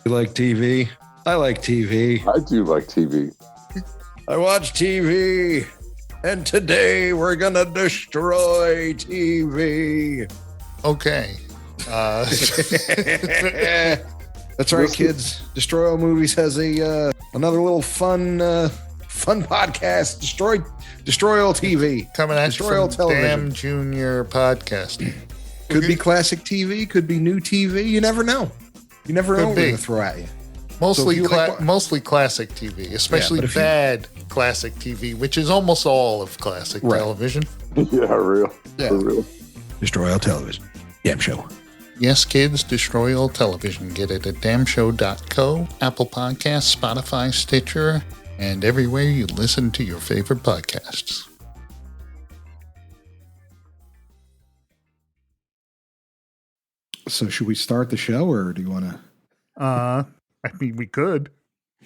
You like TV? I like TV. I do like TV. I watch TV. And today we're going to destroy TV. Okay. That's right, kids. Destroy All Movies has a another little fun podcast. Destroy All TV. Coming at Destroy you All from Television. Damn Junior Podcast. Could be classic TV. Could be new TV. You never know. You never know what we're going to throw at you. Mostly, So mostly classic TV, especially bad classic TV, which is almost all of classic television. Yeah, real. Yeah. For real. Destroy All Television. Damn show. Yes, kids, destroy all television. Get it at damnshow.co, Apple Podcasts, Spotify, Stitcher, and everywhere you listen to your favorite podcasts. So should we start the show, or do you want to? I mean, we could.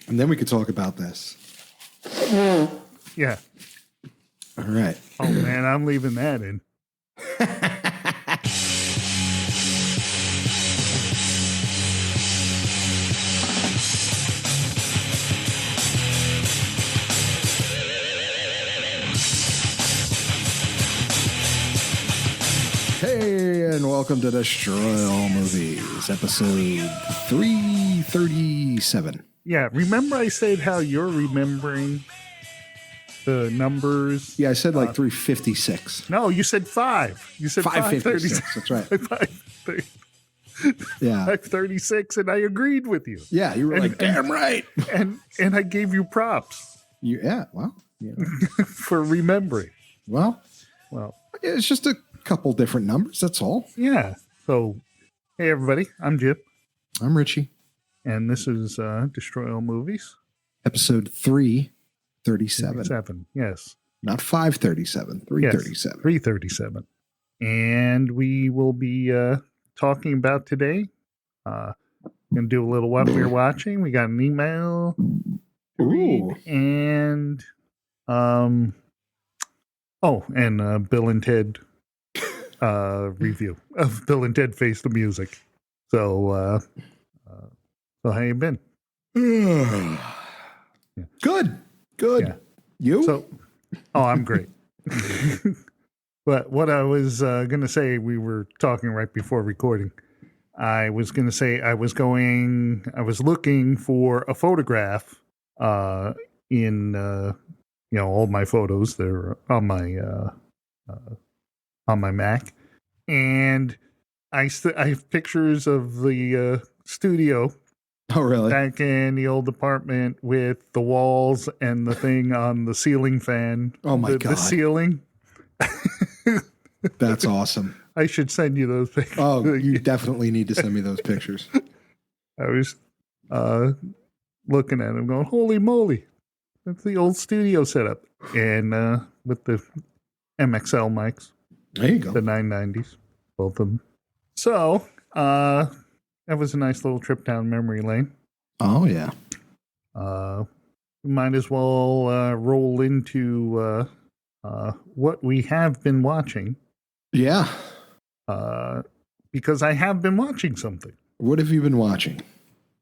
And then we could talk about this. Yeah. All right. Oh, man, I'm leaving that in. Hey, and welcome to Destroy All Movies, episode 337. Yeah, remember I said how you're remembering the numbers? Yeah, I said like 356. No, you said 5. You said 556, that's right. 536. Yeah. 536, and I agreed with you. Yeah, you were like, damn right. And I gave you props Well, for remembering. Well, Well, it's just a couple different numbers, that's all. yeah. So, hey, everybody, I'm Jim, I'm Richie. and this is Destroy All Movies. Episode 337. 7, yes. Not 537, 337. 337. And we will be talking about today. Going to do a little what we're watching. We got an email to read, and Bill and Ted review of Bill and Ted Face the Music. So how you been? Good. Yeah. You? I'm great. But what I was going to say, we were talking right before recording. I was going to say I was looking for a photograph in all my photos. They're on my Mac, and I have pictures of the studio. Oh, really? Back in the old apartment with the walls and the thing on the ceiling fan. Oh, my God. The ceiling. That's awesome. I should send you those pictures. Oh, you definitely need to send me those pictures. I was looking at them going, holy moly. That's the old studio setup. And with the MXL mics. There you go. The 990s. Both of them. So, that was a nice little trip down memory lane. Oh, yeah. Might as well roll into what we have been watching. Yeah. Because I have been watching something. What have you been watching?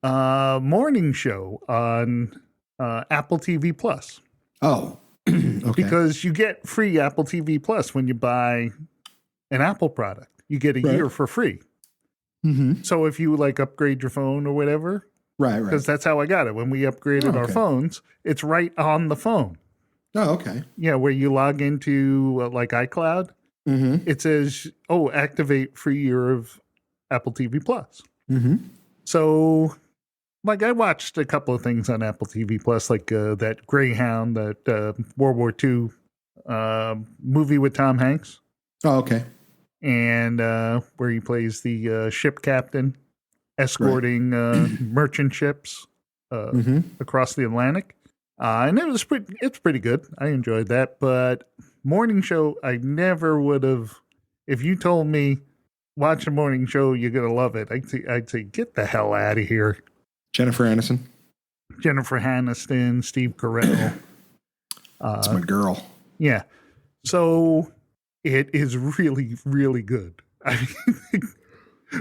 Morning show on Apple TV Plus. Oh, okay. Because you get free Apple TV Plus when you buy an Apple product. You get a year for free. Mm-hmm. So if you upgrade your phone or whatever, right. Because that's how I got it. When we upgraded our phones, it's right on the phone. Oh, okay. Yeah, where you log into iCloud, it says, activate free year of Apple TV Plus. Mm-hmm. So, I watched a couple of things on Apple TV Plus, that Greyhound, that World War II movie with Tom Hanks. Oh, okay. And where he plays the ship captain escorting merchant ships across the Atlantic. And it's pretty good. I enjoyed that. But morning show, I never would have. If you told me, watch a morning show, you're going to love it, I'd say, get the hell out of here. Jennifer Aniston. Jennifer Aniston, Steve Carell. That's my girl. Yeah. So it is really, really good. I mean,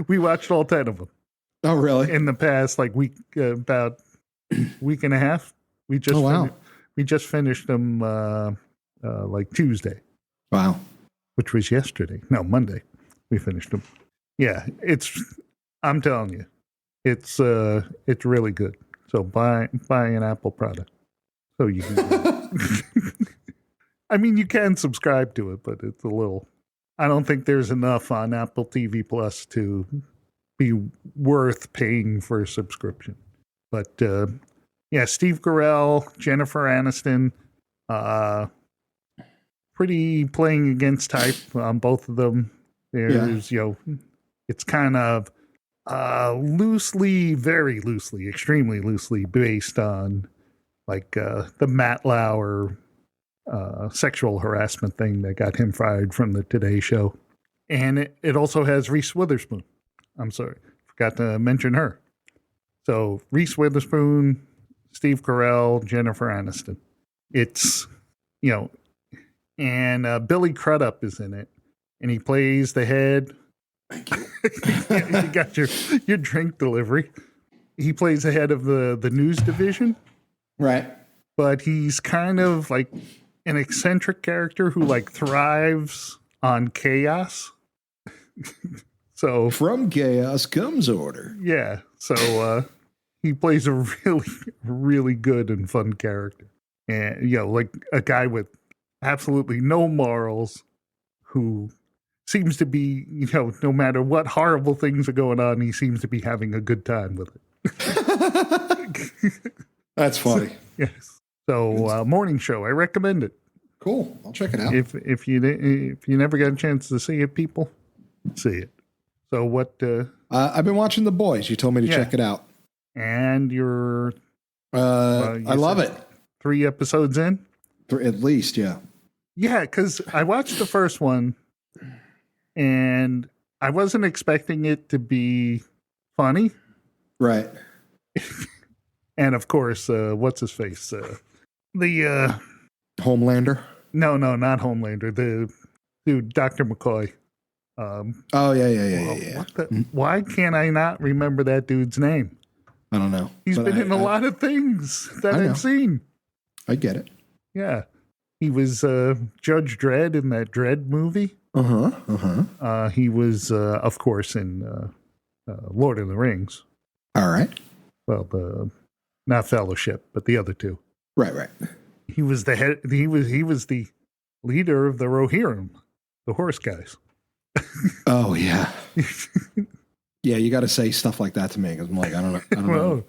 we watched all 10 of them. Oh, really? In the past, like about week and a half. We just we just finished them like Tuesday. Wow. Which was yesterday. No, Monday. We finished them. Yeah, I'm telling you, it's really good. So buy an Apple product. So you can I mean, you can subscribe to it, but it's a little, I don't think there's enough on Apple TV Plus to be worth paying for a subscription. But yeah, Steve Carell, Jennifer Aniston, pretty playing against type on both of them. There's, it's kind of loosely, very loosely, extremely loosely based on like the Matt Lauer sexual harassment thing that got him fired from the Today Show. And it also has Reese Witherspoon. I'm sorry, forgot to mention her. So Reese Witherspoon, Steve Carell, Jennifer Aniston. It's, and Billy Crudup is in it, and he plays the head. Thank you. You got your drink delivery. He plays the head of the news division. Right. But he's kind of like an eccentric character who like thrives on chaos. So from chaos comes order. Yeah. So he plays a really, really good and fun character. And, like a guy with absolutely no morals who seems to be, no matter what horrible things are going on, he seems to be having a good time with it. That's funny. Yes. So morning show, I recommend it. Cool. I'll check it out. If you never got a chance to see it, people, see it. So what? I've been watching The Boys. You told me to check it out. And you're... I love it. 3 episodes in? At least, yeah. Yeah, because I watched the first one, and I wasn't expecting it to be funny. Right. And of course, what's his face? The Homelander? No, not Homelander. The dude, Dr. McCoy. Oh, yeah. Why can't I not remember that dude's name? I don't know. He's been in a lot of things that I've seen. I get it. Yeah. He was Judge Dredd in that Dredd movie. He was, of course, in Lord of the Rings. All right. Well, not Fellowship, but the other two. Right. He was the head. He was the leader of the Rohirrim, the horse guys. Oh yeah. Yeah, you got to say stuff like that to me because I'm like, I don't know.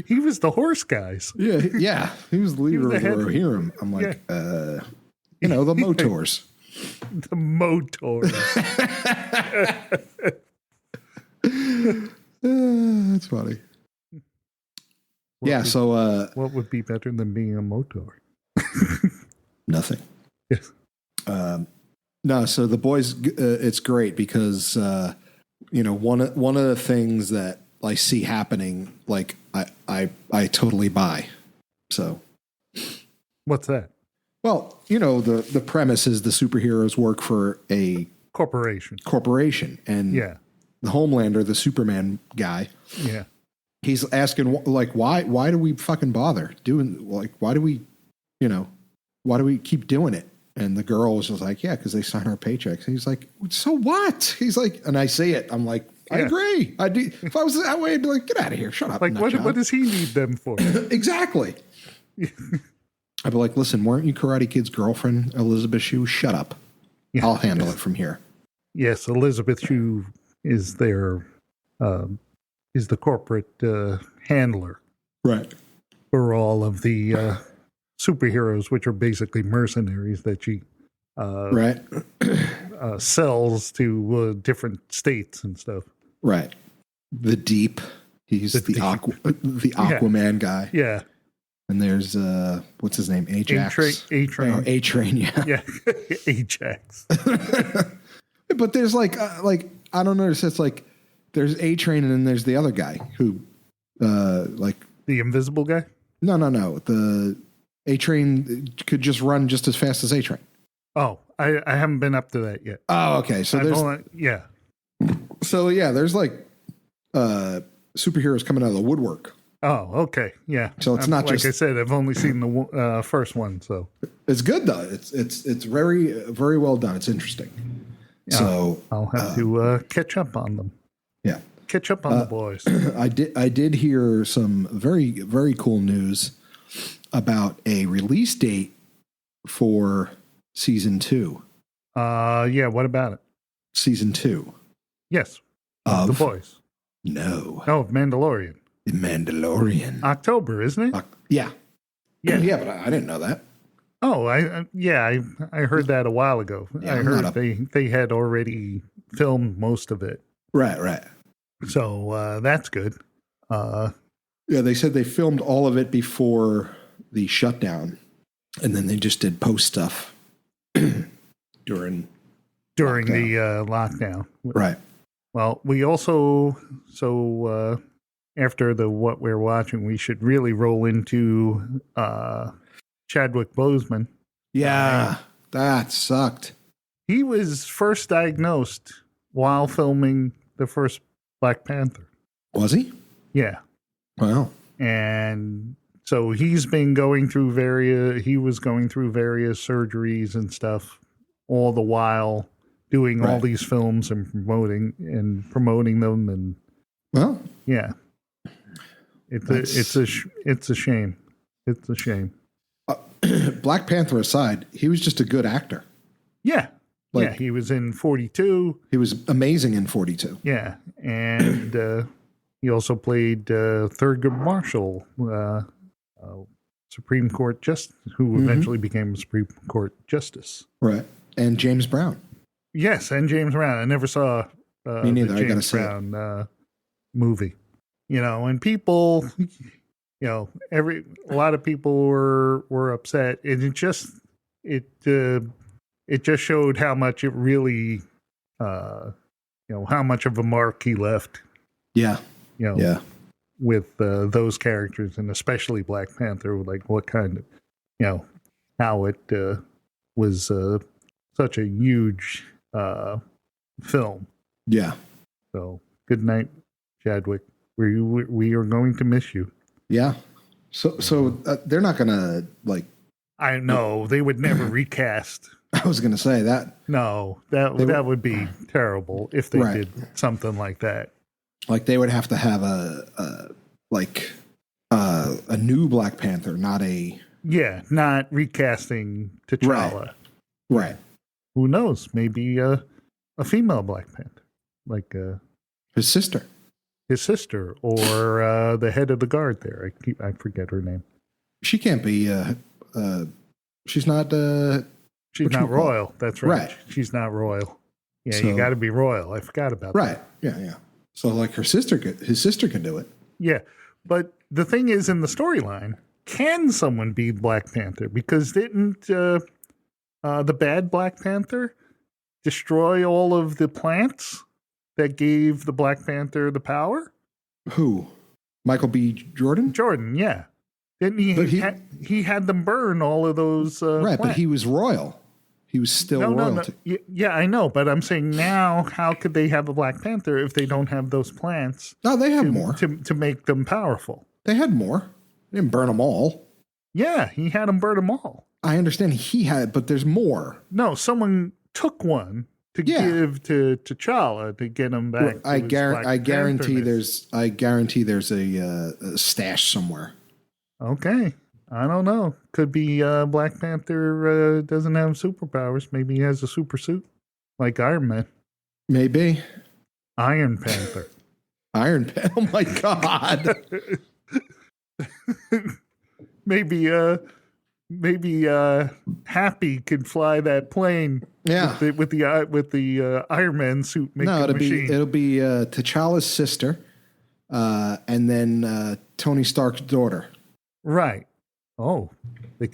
He was the horse guys. Yeah. He was the leader of the Rohirrim. I'm like, the Motors. The Motors. That's funny. What would be better than being a motor? Nothing. Yes. No, so The Boys, it's great because one of the things that I see happening, like I totally buy. So, what's that? Well, the premise is the superheroes work for a corporation, and the Homelander, the Superman guy, he's asking like, why do we fucking bother doing, like, why do we keep doing it? And the girl was just like, yeah, because they sign our paychecks. And he's like, so what? He's like, and I see it. I'm like, I agree. I do. If I was that way, I'd be like, get out of here. Shut up. Like, what does he need them for? Exactly. I'd be like, listen, weren't you Karate Kid's girlfriend, Elizabeth Shue? Shut up. Yeah. I'll handle it from here. Yes, Elizabeth Shue is their is the corporate handler, right, for all of the superheroes, which are basically mercenaries that she sells to different states and stuff. Right. The Deep. He's the Aquaman guy. Yeah. And there's what's his name? Ajax. A-Train. Oh, A-Train, yeah. Yeah. Ajax. But there's like I don't know, it's like there's A-Train and then there's the other guy who like the invisible guy? No. The A-Train could just run just as fast as A-Train. Oh, I haven't been up to that yet. Oh, okay. So there's yeah. So yeah, there's like superheroes coming out of the woodwork. Oh, okay, yeah. So it's not like just, I said. I've only seen the first one, so it's good though. It's very very well done. It's interesting. Yeah, so I'll have to catch up on them. Yeah, catch up on the boys. I did hear some very very cool news about a release date for season 2. Yeah. What about it? Season 2. Yes. Of the boys. No. Oh, Mandalorian. Mandalorian. October, isn't it? Yeah. Yeah. Yeah, but I didn't know that. Oh, I heard that a while ago. Yeah, I heard they had already filmed most of it. Right. So that's good. Yeah, they said they filmed all of it before the shutdown, and then they just did post stuff during the lockdown. Right. Well, we also after what we're watching, we should really roll into Chadwick Boseman. Yeah, that sucked. He was first diagnosed while filming the first Black Panther. Was he? Yeah. Wow. And so he's been going through various surgeries and stuff, all the while doing all these films and promoting them. And well, yeah, it's a shame. It's a shame. Black Panther aside, he was just a good actor. Yeah. He was in 42. He was amazing in 42. Yeah. And he also played Thurgood Marshall, Supreme Court Justice, who eventually became a Supreme Court Justice. Right. And James Brown. Yes, and James Brown. I never saw Me neither. the James Brown movie. And people, a lot of people were upset, and it just showed how much it really, how much of a mark he left. Yeah. With those characters, and especially Black Panther, like what kind of, how it was such a huge film. Yeah. So good night, Chadwick. We are going to miss you. Yeah. So they're not gonna I know they would never recast. I was gonna say that. No, that would be terrible if they did something like that. Like they would have to have a new Black Panther, not not recasting T'Challa. Right. Who knows? Maybe a female Black Panther, like his sister, or the head of the guard there. I forget her name. She can't be. She's not. She's not royal. That's right. She's not royal. Yeah, so, you got to be royal. I forgot about that. Right. Yeah. So, like his sister can do it. Yeah, but the thing is, in the storyline, can someone be Black Panther? Because didn't the bad Black Panther destroy all of the plants that gave the Black Panther the power? Who? Michael B. Jordan? Jordan, yeah. Didn't he? He had them burn all of those. Right, plants. But he was royal. He was still royalty. No. Yeah, I know, but I'm saying now, how could they have a Black Panther if they don't have those plants? No, they have more to make them powerful. They had more. They didn't burn them all. Yeah, he had them burn them all. I understand he had, but there's more. No, someone took one to give to T'Challa to get him back. I guarantee there's a stash somewhere. Okay. I don't know. Could be Black Panther doesn't have superpowers. Maybe he has a super suit like Iron Man. Maybe. Iron Panther. Iron Panther. Oh my God. maybe Happy could fly that plane. Yeah. With the Iron Man suit. It'll be T'Challa's sister, and then Tony Stark's daughter. Right. Oh, they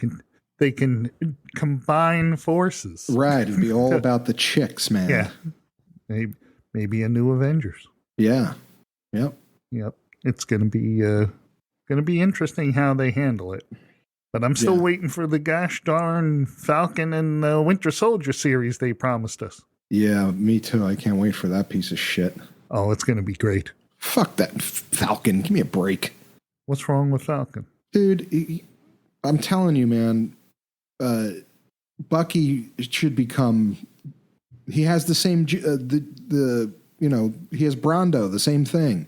can combine forces. Right. It'd be all about the chicks, man. Yeah. Maybe a new Avengers. Yeah. Yep. It's gonna be interesting how they handle it. But I'm still waiting for the gosh darn Falcon and Winter Soldier series they promised us. Yeah, me too. I can't wait for that piece of shit. Oh, it's gonna be great. Fuck that Falcon. Give me a break. What's wrong with Falcon? Dude, I'm telling you, man, Bucky should become, he has the same, he has Brondo, the same thing.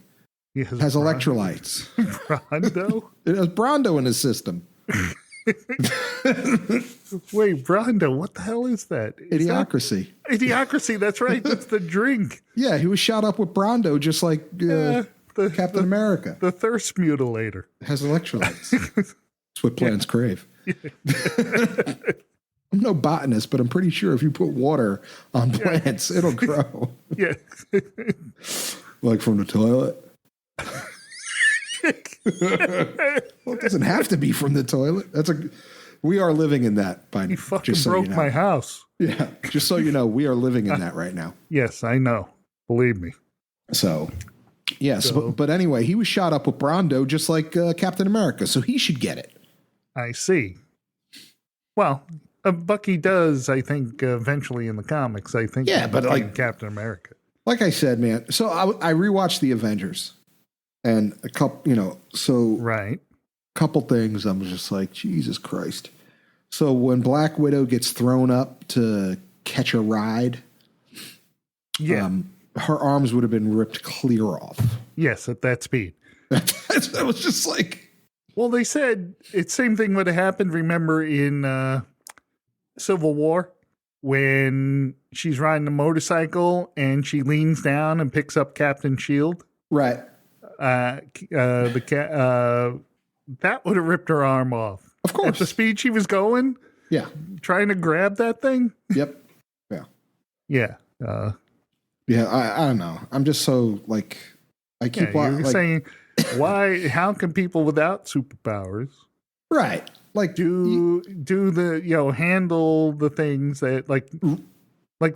He has electrolytes. Brondo? It has Brondo in his system. Wait, Brondo, what the hell is that? Idiocracy. Idiocracy, that's right. That's the drink. Yeah, he was shot up with Brondo just like Captain America. The thirst mutilator. It has electrolytes. That's what plants crave. I'm no botanist, but I'm pretty sure if you put water on plants, it'll grow. Yeah. Like from the toilet. Well, it doesn't have to be from the toilet. We are living in that by now. You fucking broke my house. Yeah. Just so you know, we are living in that right now. Yes, I know. Believe me. So, yes. But anyway, he was shot up with Brondo just like Captain America. So he should get it. I see. Well, Bucky does, I think, eventually in the comics. I think. Yeah, but like Captain America. Like I said, man. So I rewatched the Avengers. And a couple, right. Couple things. I'm just like, Jesus Christ. So when Black Widow gets thrown up to catch a ride, her arms would have been ripped clear off. Yes, at that speed. That was just like. Well, they said it's same thing would have happened. Remember in Civil War when she's riding a motorcycle and she leans down and picks up Captain Shield. Right. That would have ripped her arm off. Of course. At the speed she was going. Yeah. Trying to grab that thing. Yep. Yeah. Yeah. I don't know. I'm just so like, I keep saying, why, how can people without superpowers. Right. Like do the, handle the things that like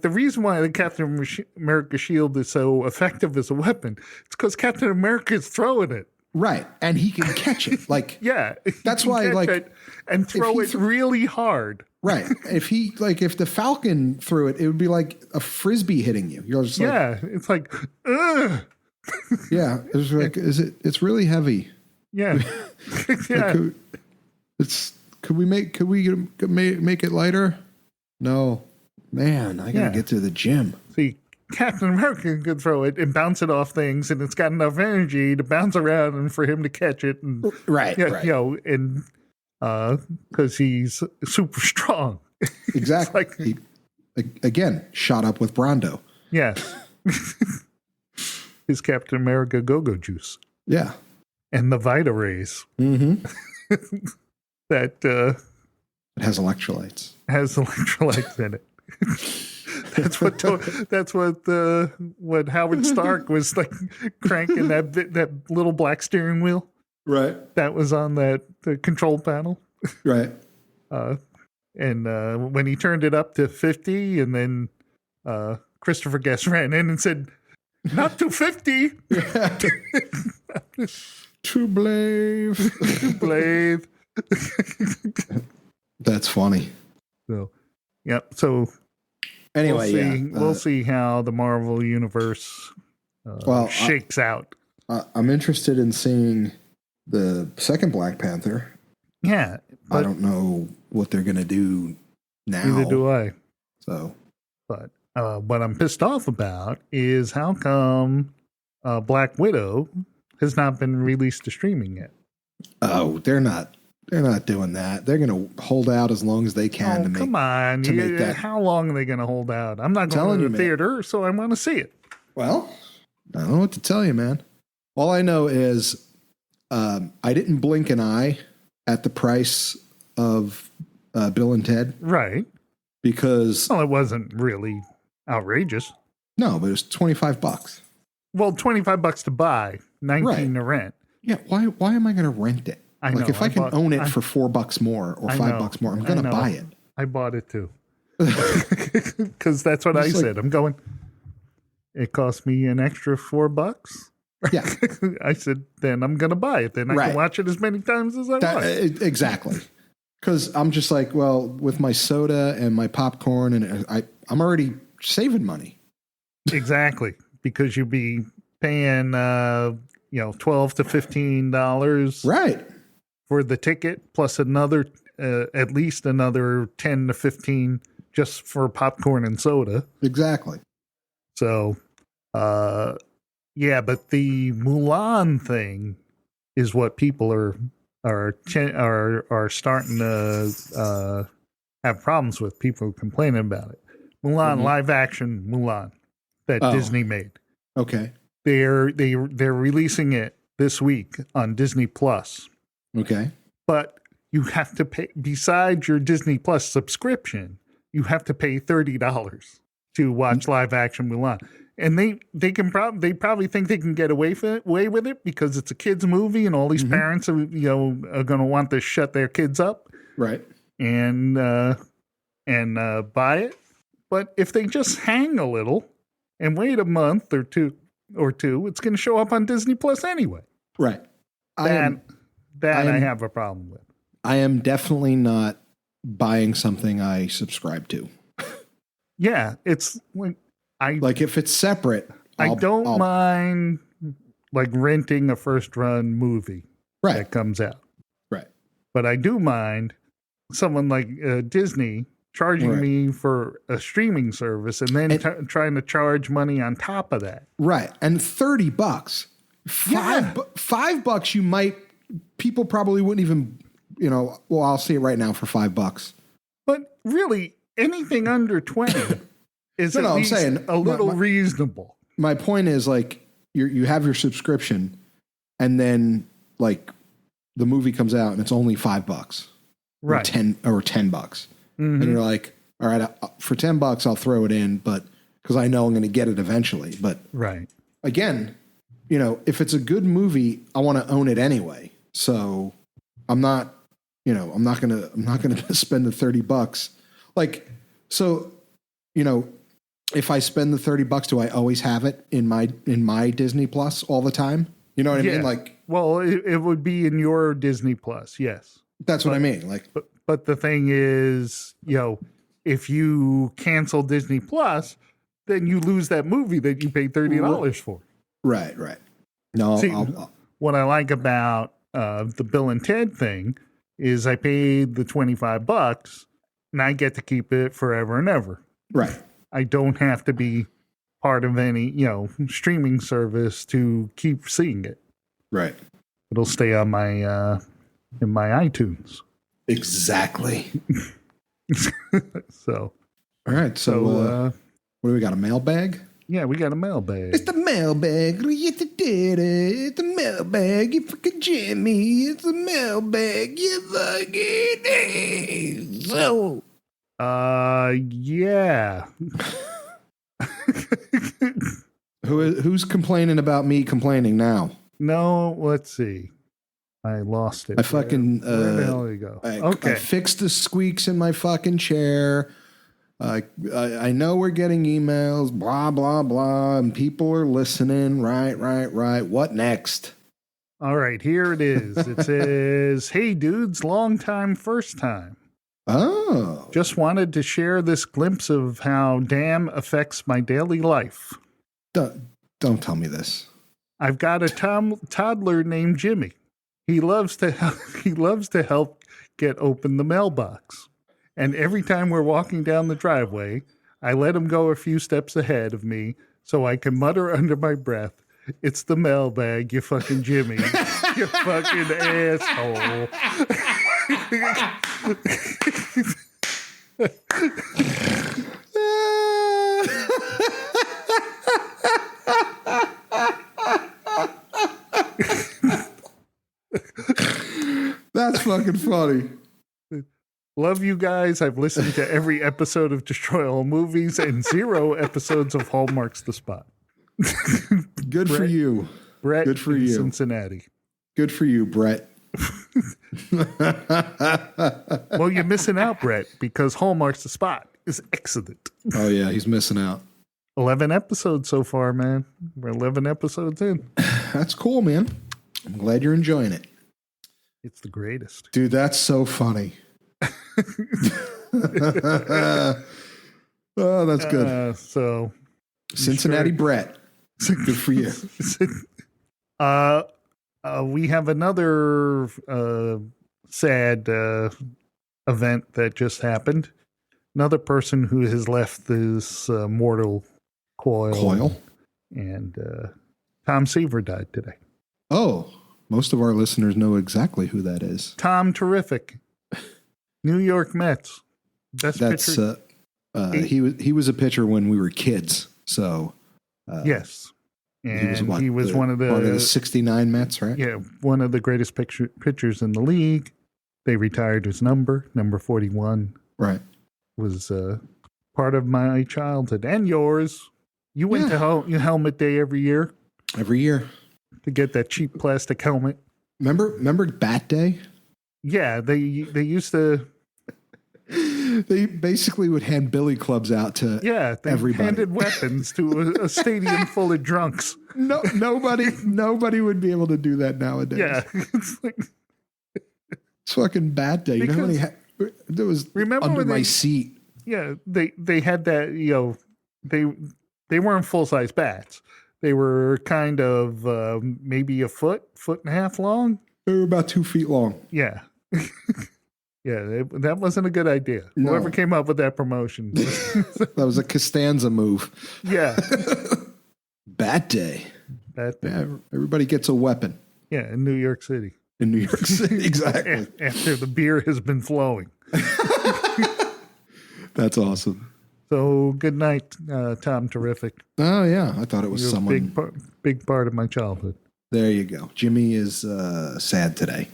the reason why the Captain America shield is so effective as a weapon, it's because Captain America is throwing it. Right. And he can catch it. Like, yeah. That's why, like, and throw it really hard. Right. If the Falcon threw it, it would be like a frisbee hitting you. You're just like, it's like, ugh. Yeah. It's like, it's really heavy. Yeah. Yeah. Could we make it lighter? No. Man, I gotta get to the gym. See, Captain America could throw it and bounce it off things, and it's got enough energy to bounce around and for him to catch it. And, right. And because he's super strong. Exactly. Again, shot up with Brondo. Yes. His Captain America go-go juice. Yeah. And the Vita Rays. Mm-hmm. That it has electrolytes. Has electrolytes in it. That's what Howard Stark was like cranking that little black steering wheel. Right. That was on the control panel. Right. And when he turned it up to 50, and then Christopher Guest ran in and said, "Not to 50." To blave. To blave. That's funny. So, yep. So anyway, we'll see how the Marvel universe shakes out. I'm interested in seeing the second Black Panther. Yeah, I don't know what they're going to do now. Neither do I. So, but what I'm pissed off about is how come Black Widow has not been released to streaming yet. Oh, they're not doing that. They're going to hold out as long as they can to make. Come on, make that. How long are they going to hold out? I'm not going to the theater, so I want to see it. Well, I don't know what to tell you, man. All I know is I didn't blink an eye at the price of Bill and Ted. Right. Because it wasn't really outrageous. No, but it was $25. Well, $25 to buy, $19 to rent. Yeah, why am I going to rent it? I know. If I can own it for $4 more or $5 more, I'm going to buy it. I bought it too. Because that's what I said. I'm going, it cost me an extra $4. Yeah. I said, then I'm going to buy it. Then I can watch it as many times as I want. Exactly. Because I'm just like, well, with my soda and my popcorn, and I'm already saving money. Exactly. Because you'd be paying, $12 to $15. Right. For the ticket, plus another, at least another 10 to 15 just for popcorn and soda. Exactly. So, yeah, but the Mulan thing is what people are starting to have problems with. People complaining about it. Mulan, live action Mulan that Disney made. Okay. They're releasing it this week on Disney Plus. Okay. But you have to pay, besides your Disney Plus subscription, you have to pay $30 to watch live action Mulan. And they probably think they can get away with it because it's a kids movie and all these parents are going to want to shut their kids up. Right. And buy it. But if they just hang a little and wait a month or two, it's going to show up on Disney Plus anyway. Right. I have a problem with. I am definitely not buying something I subscribe to. Yeah, it's like if it's separate, I don't mind like renting a first run movie that comes out. Right. But I do mind someone like Disney charging me for a streaming service and then trying to charge money on top of that. Right. And $30. $5 people probably wouldn't even, I'll see it right now for $5. But really, anything under 20 is a little reasonable. My point is like you have your subscription and then like the movie comes out and it's only $5. Right. Or $10. And you're like, all right, for $10, I'll throw it in, but because I know I'm going to get it eventually. But again, if it's a good movie, I want to own it anyway. So I'm not going to spend the $30. Like, so, if I spend the $30, do I always have it in my Disney Plus all the time? You know what I mean? Like, well, it would be in your Disney Plus. Yes. That's what I mean. Like, but the thing is, if you cancel Disney Plus, then you lose that movie that you paid $30 for. Right. No, see, what I like about the Bill and Ted thing is I paid the $25 and I get to keep it forever and ever. Right. I don't have to be part of any, streaming service to keep seeing it. Right. It'll stay on my in my iTunes. Exactly. So. All right. So what do we got? A mailbag? Yeah, we got a mailbag. It's the mailbag. It's the mailbag. You fucking Jimmy. It's the mailbag. You fucking so. Yeah. Who's complaining about me complaining now? No, let's see. I lost it. I fucking where the hell did it go? I fixed the squeaks in my fucking chair. I know we're getting emails, blah blah blah, and people are listening. Right. What next? All right, here it is. It says, "Hey dudes, long time, first time. Oh, just wanted to share this glimpse of how damn affects my daily life. Don't tell me this. I've got a toddler named Jimmy. He loves to help get open the mailbox. And every time we're walking down the driveway, I let him go a few steps ahead of me so I can mutter under my breath, 'It's the mailbag, you fucking Jimmy. You fucking asshole.'" That's fucking funny. Love you guys. I've listened to every episode of Destroy All Movies and 0 episodes of Hallmark's The Spot. Good for you, Brett. Good for you, Cincinnati. Good for you, Brett. Well, you're missing out, Brett, because Hallmark's The Spot is excellent. Oh yeah, he's missing out. 11 episodes so far, man. We're 11 episodes in. That's cool, man. I'm glad you're enjoying it. It's the greatest. Dude, that's so funny. Oh, that's good. So Cincinnati Brett. Good for you. We have another sad event that just happened. Another person who has left this mortal coil. And Tom Seaver died today. Oh, most of our listeners know exactly who that is. Tom Terrific. New York Mets. Best pitcher. He was a pitcher when we were kids. So yes. And he was one of the 69 Mets, right? Yeah, one of the greatest pitchers in the league. They retired his number 41. Right. Was part of my childhood and yours. You went to helmet day every year. Every year. To get that cheap plastic helmet. Remember Bat Day? Yeah, they used to. They basically would hand billy clubs out to everybody. Handed weapons to a stadium full of drunks. No, nobody would be able to do that nowadays. Yeah, it's fucking Bat Day. You know how many there was under my seat. Yeah, they had that. They weren't full size bats. They were kind of maybe a foot and a half long. They were about 2 feet long. Yeah. Yeah, that wasn't a good idea. No. Whoever came up with that promotion. That was a Costanza move. Yeah. Bat Day. Yeah, everybody gets a weapon. Yeah, in New York City. In New York City, exactly. After the beer has been flowing. That's awesome. So, good night, Tom Terrific. Oh, yeah. I thought it was someone. Big part of my childhood. There you go. Jimmy is sad today.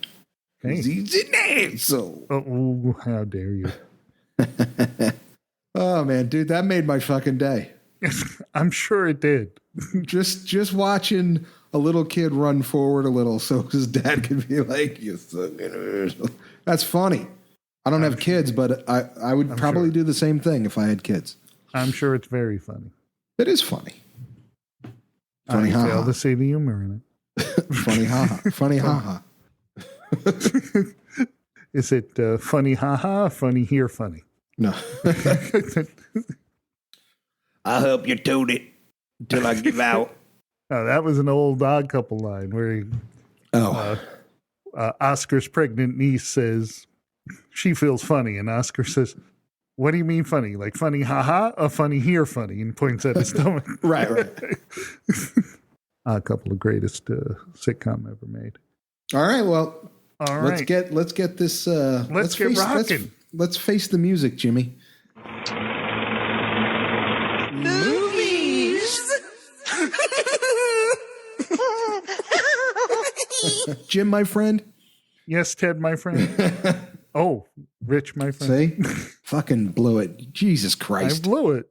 Hey. He's an asshole. Oh, how dare you. Oh, man, dude, that made my fucking day. I'm sure it did. Just watching a little kid run forward a little so his dad could be like, you fucking. That's funny. I don't have kids, but I would probably do the same thing if I had kids. I'm sure it's very funny. It is funny. Funny I fail to see the humor in it. Funny haha. Funny haha. Is it funny haha? Funny here funny? No. I'll help you tote it until I give out. Oh, that was an old Odd Couple line where Oscar's pregnant niece says she feels funny, and Oscar says, "What do you mean funny? Like funny haha or funny here funny?" And points at his stomach. Right. Odd Couple, the greatest sitcom ever made. All right, well, let's get this. Let's get rocking. Let's face the music, Jimmy. Movies. Jim, my friend. Yes, Ted, my friend. Oh, Rich, my friend. See? Fucking blew it. Jesus Christ. I blew it.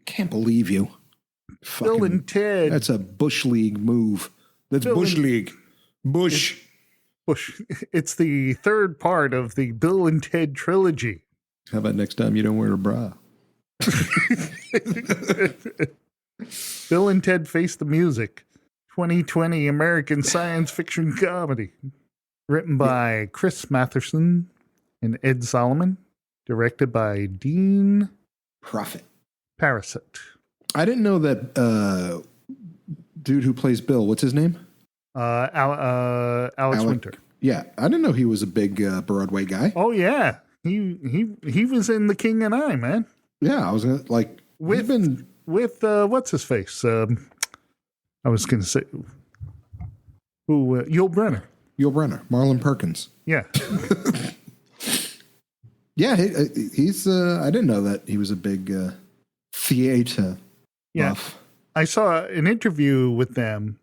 Can't believe you. Bill and Ted. That's a Bush League move. That's Bush League. Bush. It's the third part of the Bill and Ted trilogy. How about next time you don't wear a bra? Bill and Ted Face the Music. 2020 American science fiction comedy. Written by Chris Matheson and Ed Solomon. Directed by Dean Parasite. I didn't know that dude who plays Bill. What's his name? Alex Winter. Yeah, I didn't know he was a big Broadway guy. Oh yeah, he was in The King and I, man. Yeah, I was gonna with what's his face? I was gonna say who? Yul Brynner. Marlon Perkins. Yeah. Yeah, he's. I didn't know that he was a big theater buff. I saw an interview with them,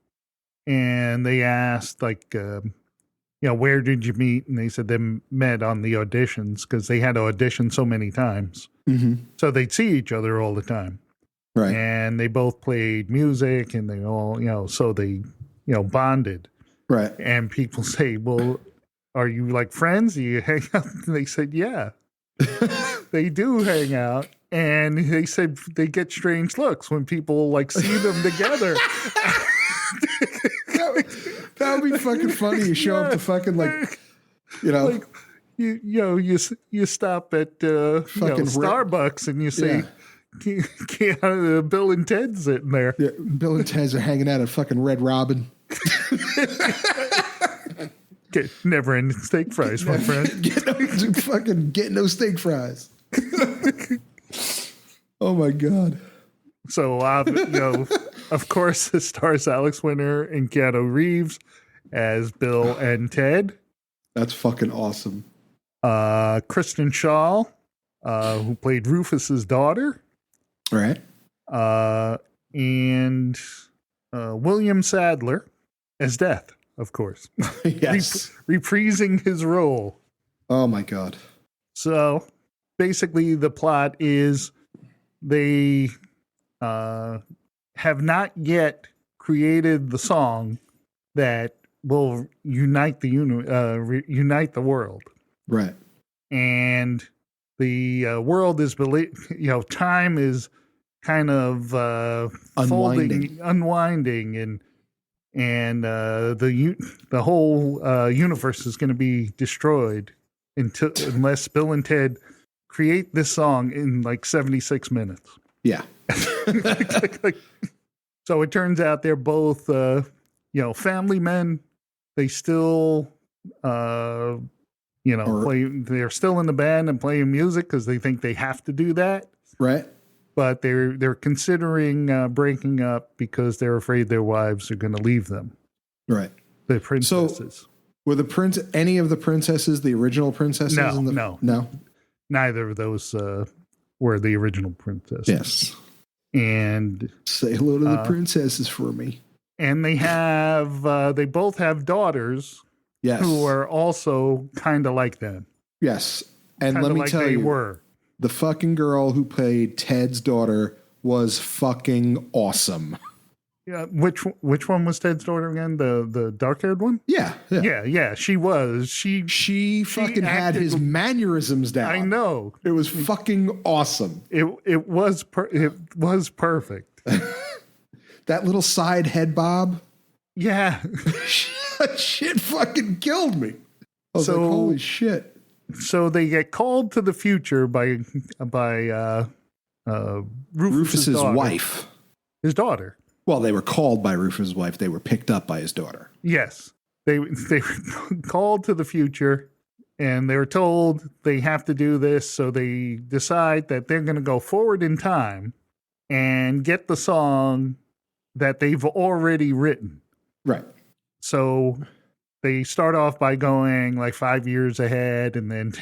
and they asked where did you meet? And they said they met on the auditions because they had to audition so many times. Mm-hmm. So they'd see each other all the time. Right. And they both played music, and they all, so they, bonded. Right. And people say, well, are you like friends? Do you hang out? And they said, yeah. They do hang out. And they said they get strange looks when people see them together. That would be fucking funny. You show up to fucking you stop at fucking Starbucks and you say, Bill and Ted sitting there. Yeah, Bill and Ted's are hanging out at fucking Red Robin. Never ending steak fries, my friend. Get no steak fries. Oh my God. So, of course, it stars Alex Winter and Keanu Reeves as Bill and Ted. That's fucking awesome. Kristen Shaw, who played Rufus's daughter. Right. And William Sadler as Death, of course. Yes. Reprising his role. Oh my God. So basically the plot is they have not yet created the song that will unite the unite the world. Right. And the world is, time is kind of unwinding, and the whole universe is going to be destroyed unless Bill and Ted create this song in like 76 minutes. Yeah. So it turns out they're both, family men. They still, they're still in the band and playing music because they think they have to do that. Right. But they're considering breaking up because they're afraid their wives are going to leave them. Right. The princesses. So were any of the princesses the original princesses? No. Neither of those were the original princesses. Yes. And say hello to the princesses for me. And they both have daughters. Yes. Who are also kind of like them. Yes. And let me tell you, the fucking girl who played Ted's daughter was fucking awesome. Yeah. Which one was Ted's daughter again? The dark-haired one? Yeah. She was. She fucking had his mannerisms down. I know. It was fucking awesome. It was perfect. That little side head bob. Yeah. Shit fucking killed me. I was like, holy shit. So they get called to the future by Rufus's wife. His daughter. Well, they were called by Rufus's wife. They were picked up by his daughter. Yes. They were called to the future, and they were told they have to do this, so they decide that they're going to go forward in time and get the song that they've already written. Right. So they start off by going like 5 years ahead, and then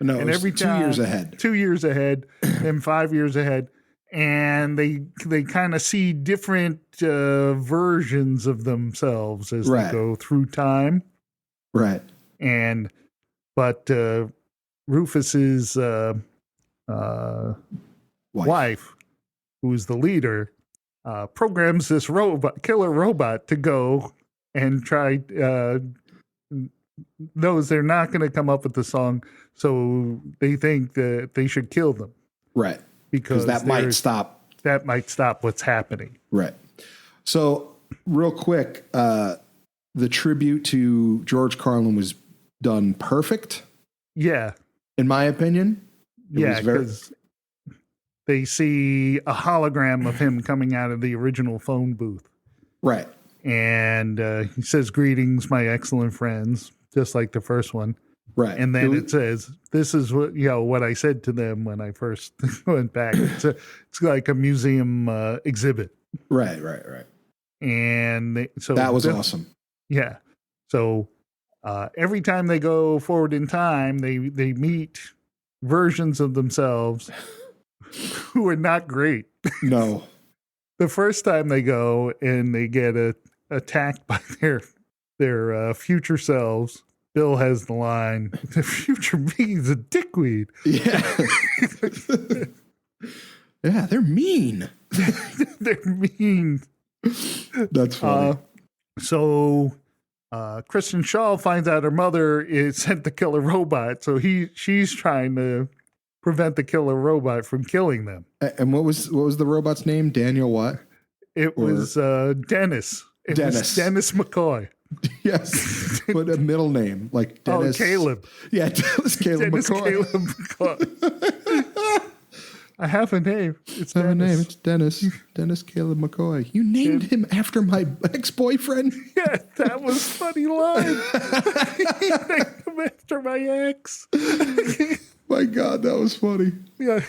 and every time 2 years ahead. 2 years ahead, and 5 years ahead. And they kind of see different versions of themselves as they go through time. Right. But Rufus's wife, who's the leader, programs this killer robot to go and try, knows they're not going to come up with the song, so they think that they should kill them. Right. Because that might stop. That might stop what's happening. Right. So real quick, the tribute to George Carlin was done perfect. Yeah. In my opinion. Because they see a hologram of him coming out of the original phone booth. Right. And he says, "Greetings, my excellent friends," just like the first one. Right. And then it says, "This is what I said to them when I first went back." It's like a museum exhibit. Right. And so that was awesome. Yeah. So every time they go forward in time, they meet versions of themselves who are not great. No. The first time they go and they get attacked by their future selves, Bill has the line, "The future me is a dickweed." Yeah. Yeah, they're mean. They're mean. That's funny. So Kristen Shaw finds out her mother is sent to kill a robot, so she's trying to prevent the killer robot from killing them. And what was the robot's name? Daniel what? It was Dennis. Was Dennis McCoy. Yes, but a middle name like Dennis. Oh, Caleb. Yeah, Dennis Caleb Dennis McCoy. Caleb McCoy. I have a name. It's I have a Dennis. name. It's Dennis. Dennis Caleb McCoy. You named him after my ex-boyfriend? Yeah, that was a funny line. You named him after my ex. My God, that was funny. Yeah.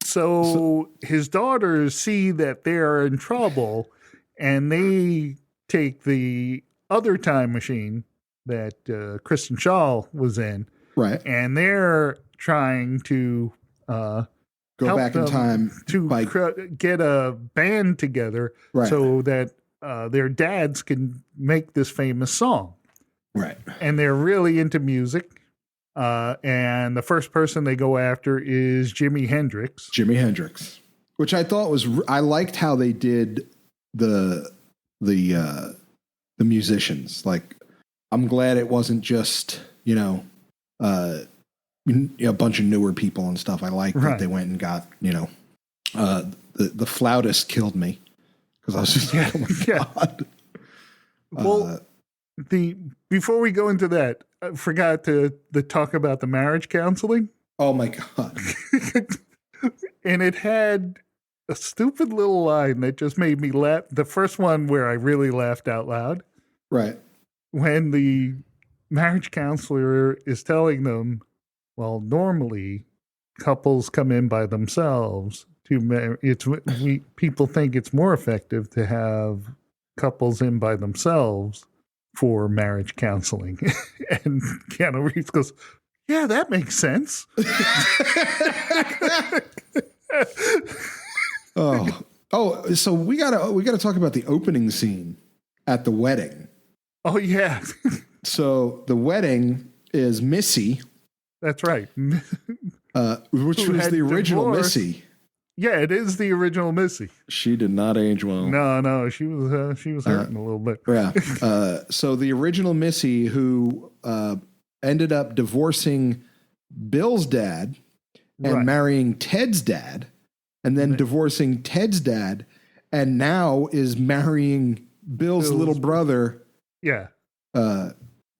So his daughters see that they're in trouble, and they take the other time machine that Kristen Shaw was in. Right. And they're trying to go back in time to get a band together so that their dads can make this famous song. Right. And they're really into music. And the first person they go after is Jimi Hendrix. Jimi Hendrix, which I thought was, I liked how they did the musicians. Like, I'm glad it wasn't just, a bunch of newer people and stuff. I like that they went and got, the flautist killed me because I was just like, oh my God. Well, before we go into that, I forgot to talk about the marriage counseling. Oh my God. And it had a stupid little line that just made me laugh. The first one where I really laughed out loud. Right. When the marriage counselor is telling them, well, normally couples come in by themselves people think it's more effective to have couples in by themselves for marriage counseling. And Keanu Reeves goes, yeah, that makes sense. So we gotta talk about the opening scene at the wedding. Oh yeah. So the wedding is Missy. That's right. Which was the original Missy. Yeah, it is the original Missy. She did not age well. No, she was hurting a little bit. Yeah. So the original Missy, who ended up divorcing Bill's dad and marrying Ted's dad, and then divorcing Ted's dad, and now is marrying Bill's little brother. Yeah.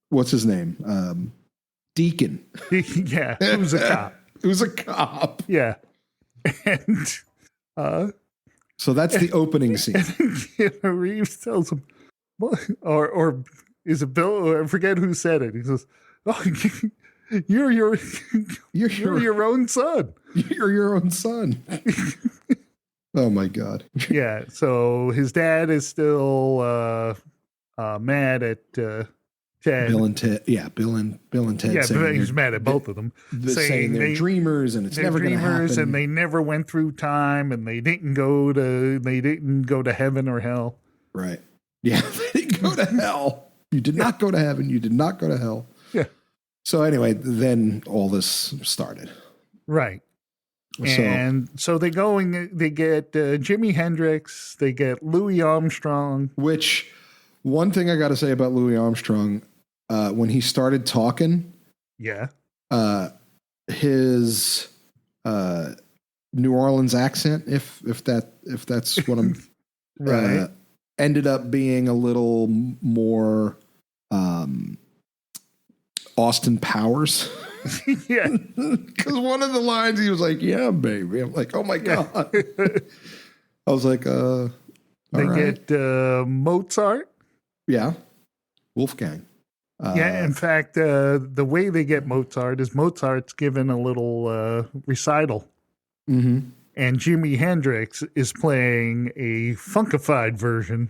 What's his name? Deacon. Yeah. Who's a cop? Who's a cop? Yeah. And so that's the opening scene. And Keanu Reeves tells him, or is it Bill? I forget who said it. He says, "Oh, you're your own son. You're your own son." Oh my God. Yeah. So his dad is still mad at Ted. Bill and Ted. Yeah, Bill and Ted. Yeah, he's mad at both of them, saying they're dreamers and it's never going to happen. And they never went through time, and they didn't go to heaven or hell. Right. Yeah, they didn't go to hell. You did not go to heaven. You did not go to hell. Yeah. So anyway, then all this started. Right. And so they get Jimi Hendrix, they get Louis Armstrong. Which, one thing I got to say about Louis Armstrong, when he started talking, his New Orleans accent, if that's what I'm right, ended up being a little more Austin Powers. Yeah, because one of the lines he was like, "Yeah, baby." I'm like, "Oh my God." I was like, they get Mozart. Yeah, Wolfgang. In fact, the way they get Mozart's given a little recital. Mm-hmm. And Jimi Hendrix is playing a funkified version.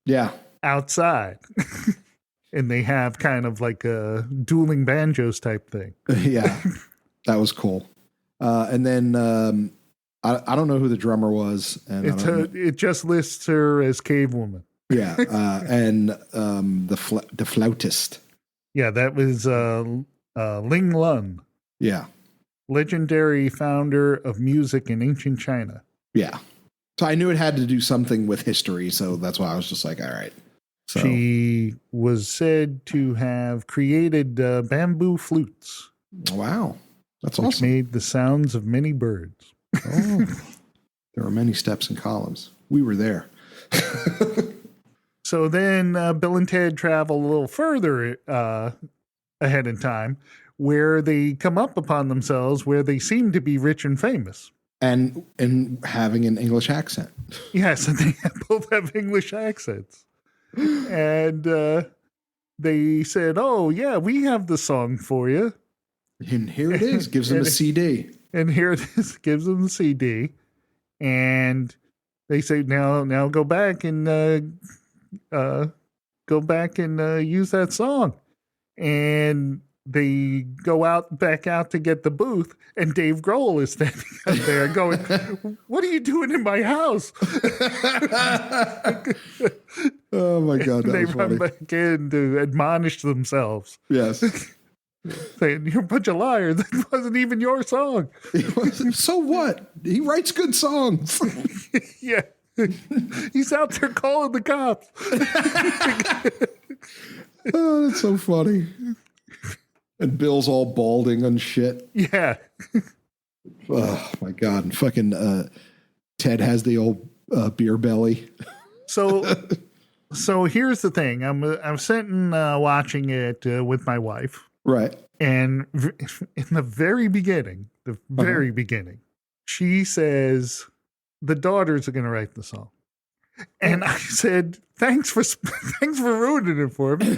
Yeah. Outside. And they have kind of like a dueling banjos type thing. Yeah. That was cool. And then I don't know who the drummer was. And it just lists her as Cave Woman. Yeah. And the flautist. Yeah, that was Ling Lun. Yeah. Legendary founder of music in ancient China. Yeah. So I knew it had to do something with history, so that's why I was just like, all right. So. She was said to have created bamboo flutes. Wow. That's which awesome. Made the sounds of many birds. Oh. There were many steps and columns. We were there. So then Bill and Ted travel a little further ahead in time, where they come up upon themselves, where they seem to be rich and famous. And having an English accent. Yes, and they both have English accents. And they said, "Oh, yeah, we have the song for you." And here it is. Gives them a CD. And here it is. Gives them the CD. And they say, now go back and use that song. And they go back out to get the booth, and Dave Grohl is standing out there going, "What are you doing in my house?" Oh my God, that they was run funny. back in to admonish themselves. Yes. Saying, "You're a bunch of liars. That wasn't even your song." So what? He writes good songs. Yeah. He's out there calling the cops. Oh, that's so funny. And Bill's all balding and shit. Yeah. Oh my God. And fucking Ted has the old beer belly. So here's the thing. I'm sitting watching it with my wife. Right. And in the very beginning, she says the daughters are going to write the song. And I said, thanks for ruining it for me.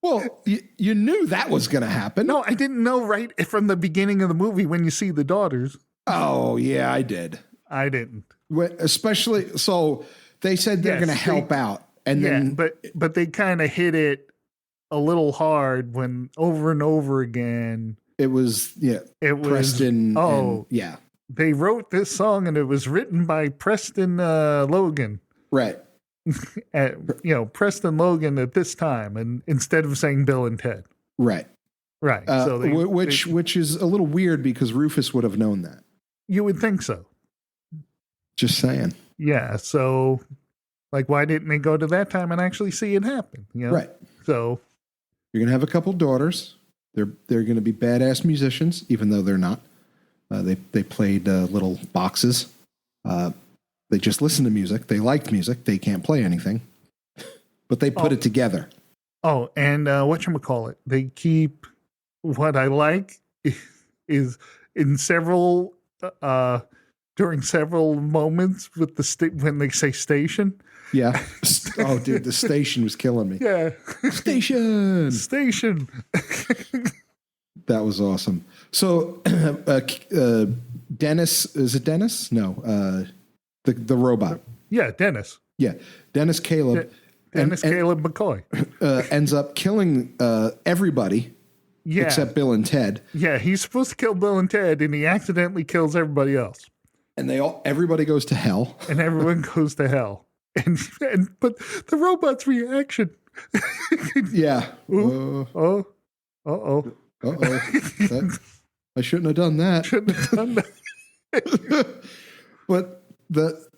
Well, you knew that was going to happen. No, I didn't know right from the beginning of the movie when you see the daughters. Oh, yeah, I did. I didn't. Especially, so they said they're going to help out. And then, but they kind of hit it a little hard when over and over again. It was Preston. Yeah. They wrote this song and it was written by Preston Logan. Right. Preston Logan at this time, and instead of saying Bill and Ted. Right. Right. So which is a little weird because Rufus would have known that. You would think so. Just saying. Yeah. So, why didn't they go to that time and actually see it happen? Right. So you're gonna have a couple daughters. They're gonna be badass musicians, even though they're not. They played little boxes. They just listened to music. They liked music. They can't play anything, but they put it together. Oh, and whatchamacallit, they keep what I like is in several during several moments with when they say station. Yeah. Oh, dude, the station was killing me. Yeah. Station. That was awesome. So, Dennis, is it Dennis? No, the robot. Yeah, Dennis. Yeah, Dennis Caleb. Caleb McCoy ends up killing everybody except Bill and Ted. Yeah, he's supposed to kill Bill and Ted, and he accidentally kills everybody else. And everybody goes to hell. And everyone goes to hell. But the robot's reaction. Yeah. Uh-oh. I shouldn't have done that. But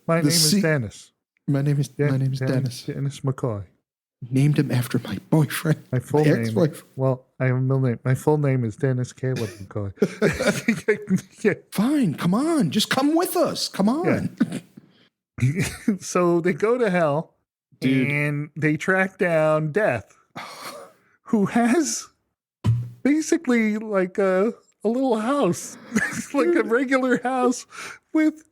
my name is Dennis. My name is Dennis. Dennis McCoy. Named him after my boyfriend. My full name. Ex-wife. Well, I have a middle name. My full name is Dennis Caleb McCoy. Yeah. Fine, come on. Just come with us. Come on. Yeah. So they go to hell, dude, and they track down Death, who has basically a little house, like a regular house with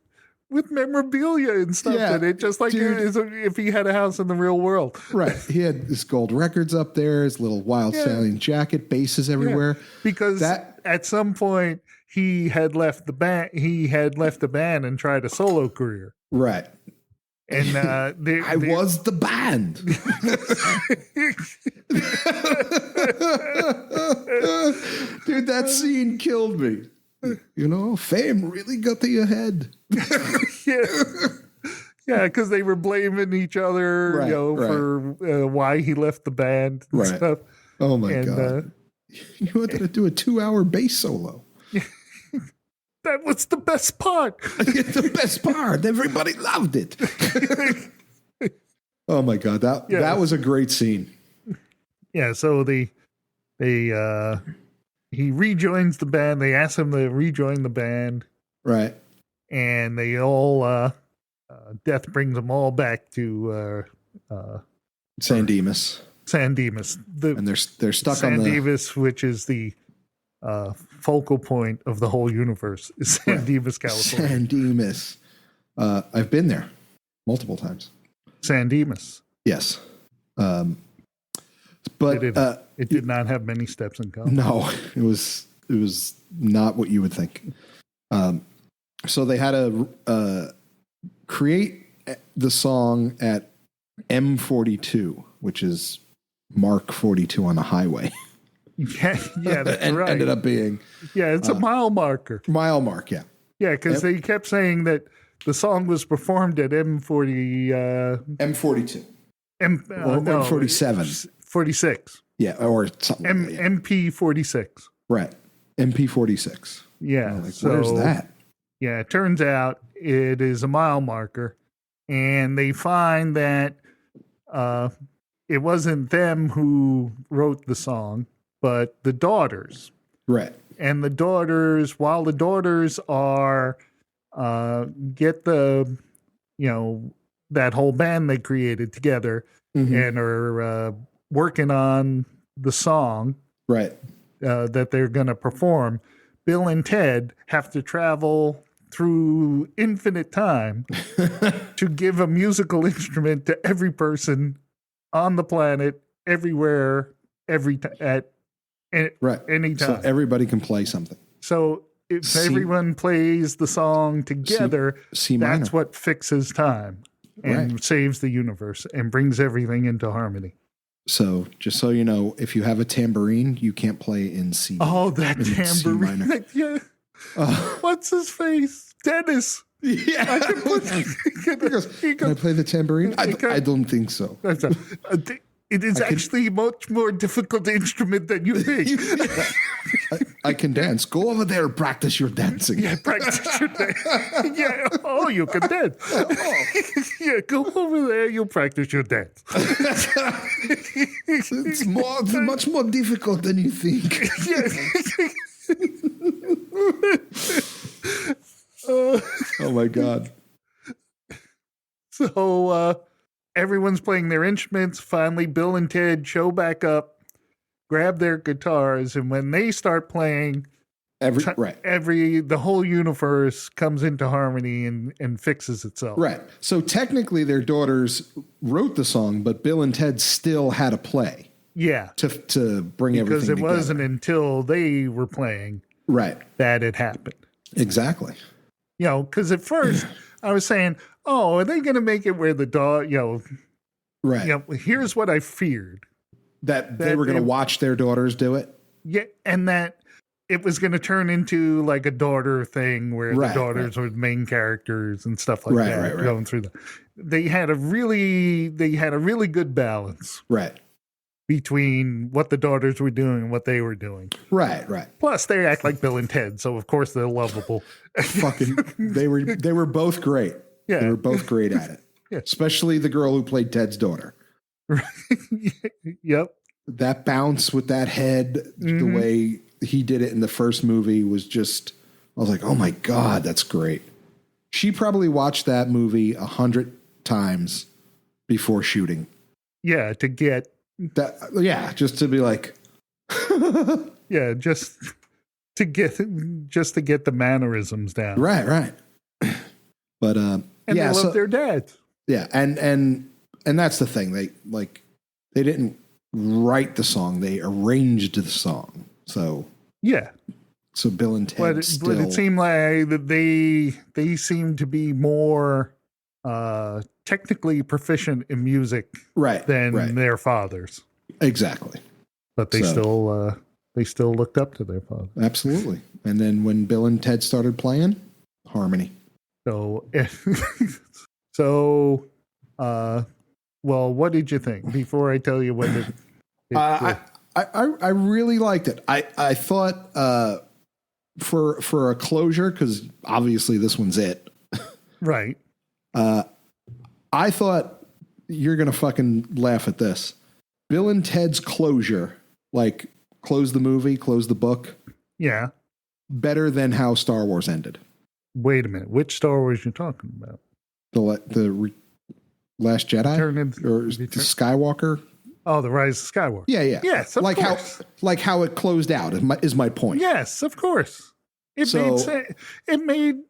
memorabilia and stuff in it, just like if he had a house in the real world. Right. He had his gold records up there, his little Wild Stallion jacket, bases everywhere. Yeah. Because at some point he had left the band. He had left the band and tried a solo career. Right. And I was the band. Dude, that scene killed me. Fame really got to your head. Yeah, because they were blaming each other, for why he left the band and stuff. Oh my God! You wanted to do a 2-hour bass solo. That was the best part. The best part. Everybody loved it. Oh my God, that was a great scene. Yeah, so he rejoins the band. They ask him to rejoin the band. Right. And they all Death brings them all back to San Dimas. San Dimas. And they're stuck San on the Dimas, which is the focal point of the whole universe, is San Dimas, California. San Dimas. I've been there multiple times. San Dimas. Yes. But it did not have many steps in college. No, it was not what you would think. So they had to create the song at M42, which is Mark 42 on the highway. Yeah, that's right. Ended up being. Yeah, it's a mile marker. Mile mark, yeah. Yeah, because they kept saying that the song was performed at M42. M47. 46. Yeah, or something. Like that, yeah. MP 46. Right. MP 46. Yeah. Where's that? Yeah, it turns out it is a mile marker, and they find that it wasn't them who wrote the song, but the daughters. Right. And the daughters, while the daughters are get the, that whole band they created together and are working on the song right that they're going to perform, Bill and Ted have to travel through infinite time to give a musical instrument to every person on the planet, everywhere, any time. So everybody can play something. So if everyone plays the song together, that's what fixes time and saves the universe and brings everything into harmony. So just so you know, if you have a tambourine, you can't play in C. Oh, that tambourine. Yeah. What's his face? Dennis. Yeah. Can I play the tambourine? I don't think so. It is actually a much more difficult instrument than you think. I can dance. Go over there and practice your dancing. Yeah, practice your dancing. Yeah. Oh, you can dance. Yeah, go over there. You'll practice your dance. It's much more difficult than you think. Oh my God. So everyone's playing their instruments. Finally, Bill and Ted show back up, grab their guitars, and when they start playing, the whole universe comes into harmony and fixes itself. Right. So technically, their daughters wrote the song, but Bill and Ted still had to play. Yeah. To bring everything together. Because it wasn't until they were playing that it happened. Exactly. Because at first I was saying, oh, are they going to make it where the dog, right. Here's what I feared. That they were going to watch their daughters do it? Yeah, and that it was going to turn into like a daughter thing where the daughters were the main characters and stuff like that. Going through they had a really good balance. Right. Between what the daughters were doing and what they were doing. Right. Plus, they act like Bill and Ted, so of course they're lovable. They were both great. Yeah. They were both great at it. Yeah. Especially the girl who played Ted's daughter. Yep. That bounce with that head, the way he did it in the first movie was just, I was like, oh my God, that's great. She probably watched that movie 100 times before shooting. Yeah, to get that. Just to be like, yeah, just to get the mannerisms down. Right. But they love their dad. Yeah, and that's the thing. They didn't write the song; they arranged the song. So yeah. So Bill and Ted, but it seemed like that they seemed to be more technically proficient in music, than their fathers. Exactly. But they still looked up to their father. Absolutely. And then when Bill and Ted started playing, harmony. Well, what did you think before I tell you what I really liked it. I thought for a closure, because obviously this one's it. Right. I thought you're going to fucking laugh at this. Bill and Ted's closure, like close the movie, close the book. Yeah. Better than how Star Wars ended. Wait a minute. Which Star Wars are you talking about? The Last Jedi? Or the Skywalker? Oh, the Rise of Skywalker. Yeah, yeah. Yes, of course. How it closed out is my point. Yes, of course. It made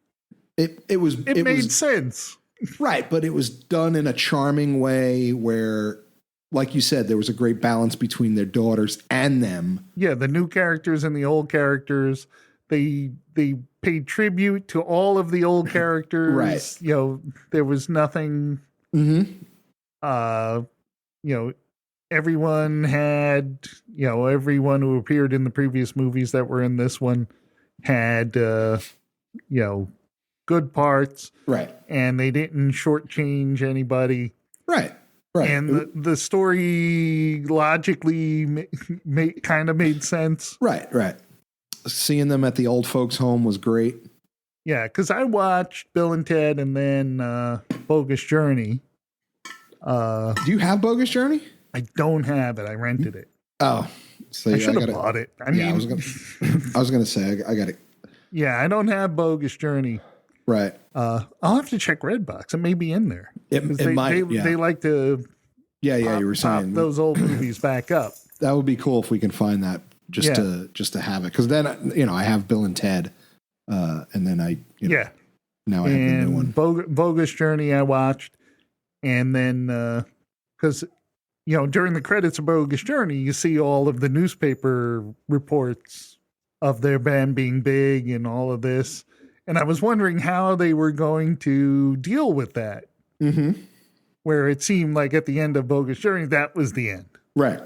sense. Right, but it was done in a charming way where, like you said, there was a great balance between their daughters and them. Yeah, the new characters and the old characters. They paid tribute to all of the old characters. Right. You know, there was nothing. You know, everyone had, everyone who appeared in the previous movies that were in this one had, good parts. Right. And they didn't shortchange anybody. Right. Right. And the story logically kind of made sense. Right. Right. Seeing them at the old folks' home was great. Yeah, because I watched Bill and Ted and then Bogus Journey. Do you have Bogus Journey? I don't have it. I rented it. Oh, so I should have bought it. I was gonna say I got it. Yeah, I don't have Bogus Journey. Right. I'll have to check Redbox. It may be in there. It might. They like to. Yeah, you were saying those old movies back up. That would be cool if we can find that just to have it, because then I have Bill and Ted, and then now I have the new one. Bogus Journey I watched, and then because during the credits of Bogus Journey you see all of the newspaper reports of their band being big and all of this, and I was wondering how they were going to deal with that. Mm-hmm. Where it seemed like at the end of Bogus Journey that was the end. Right.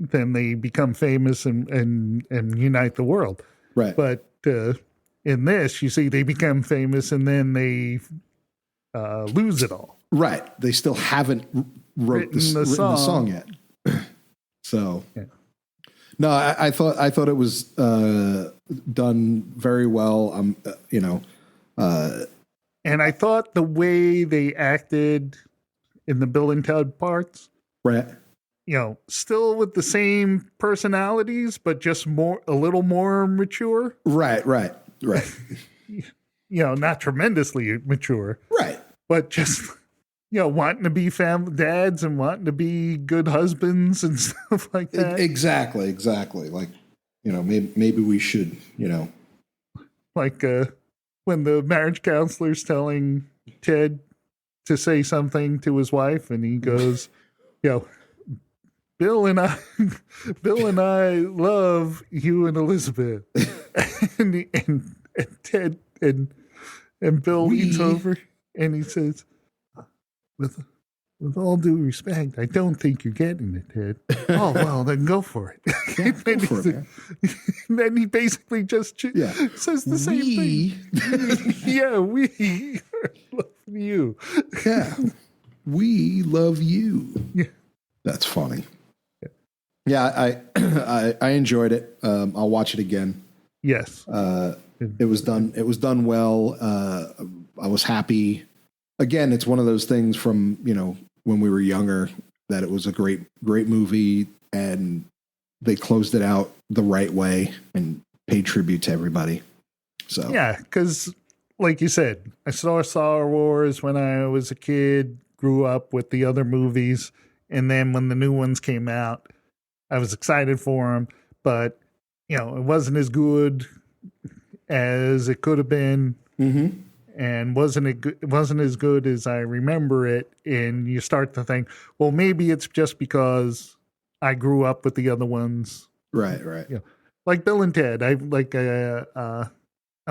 Then they become famous and unite the world. Right. But in this, you see, they become famous and then they lose it all. Right. They still haven't written the song yet. So, yeah. No, I thought it was done very well. And I thought the way they acted in the Bill and Ted parts, right? Still with the same personalities, but just a little more mature. Right. Not tremendously mature. Right. But just, wanting to be family dads and wanting to be good husbands and stuff like that. Exactly. Like, maybe we should, Like, when the marriage counselor's telling Ted to say something to his wife, and he goes, Bill and I love you and Elizabeth. and Ted and Bill leans over and he says, with all due respect, I don't think you're getting it, Ted. Oh, well, then go for it. Yeah, go for it, man. Then he basically just says the same thing. Yeah, we love you. Yeah, we love you. Yeah. That's funny. Yeah, I enjoyed it. I'll watch it again. Yes. It was done well. I was happy. Again, it's one of those things from, when we were younger, that it was a great movie, and they closed it out the right way and paid tribute to everybody. So yeah, because like you said, I saw Star Wars when I was a kid, grew up with the other movies, and then when the new ones came out, I was excited for them, but it wasn't as good as it could have been. Mm-hmm. And it wasn't as good as I remember it. And you start to think, well, maybe it's just because I grew up with the other ones. Right. Like Bill and Ted. I'm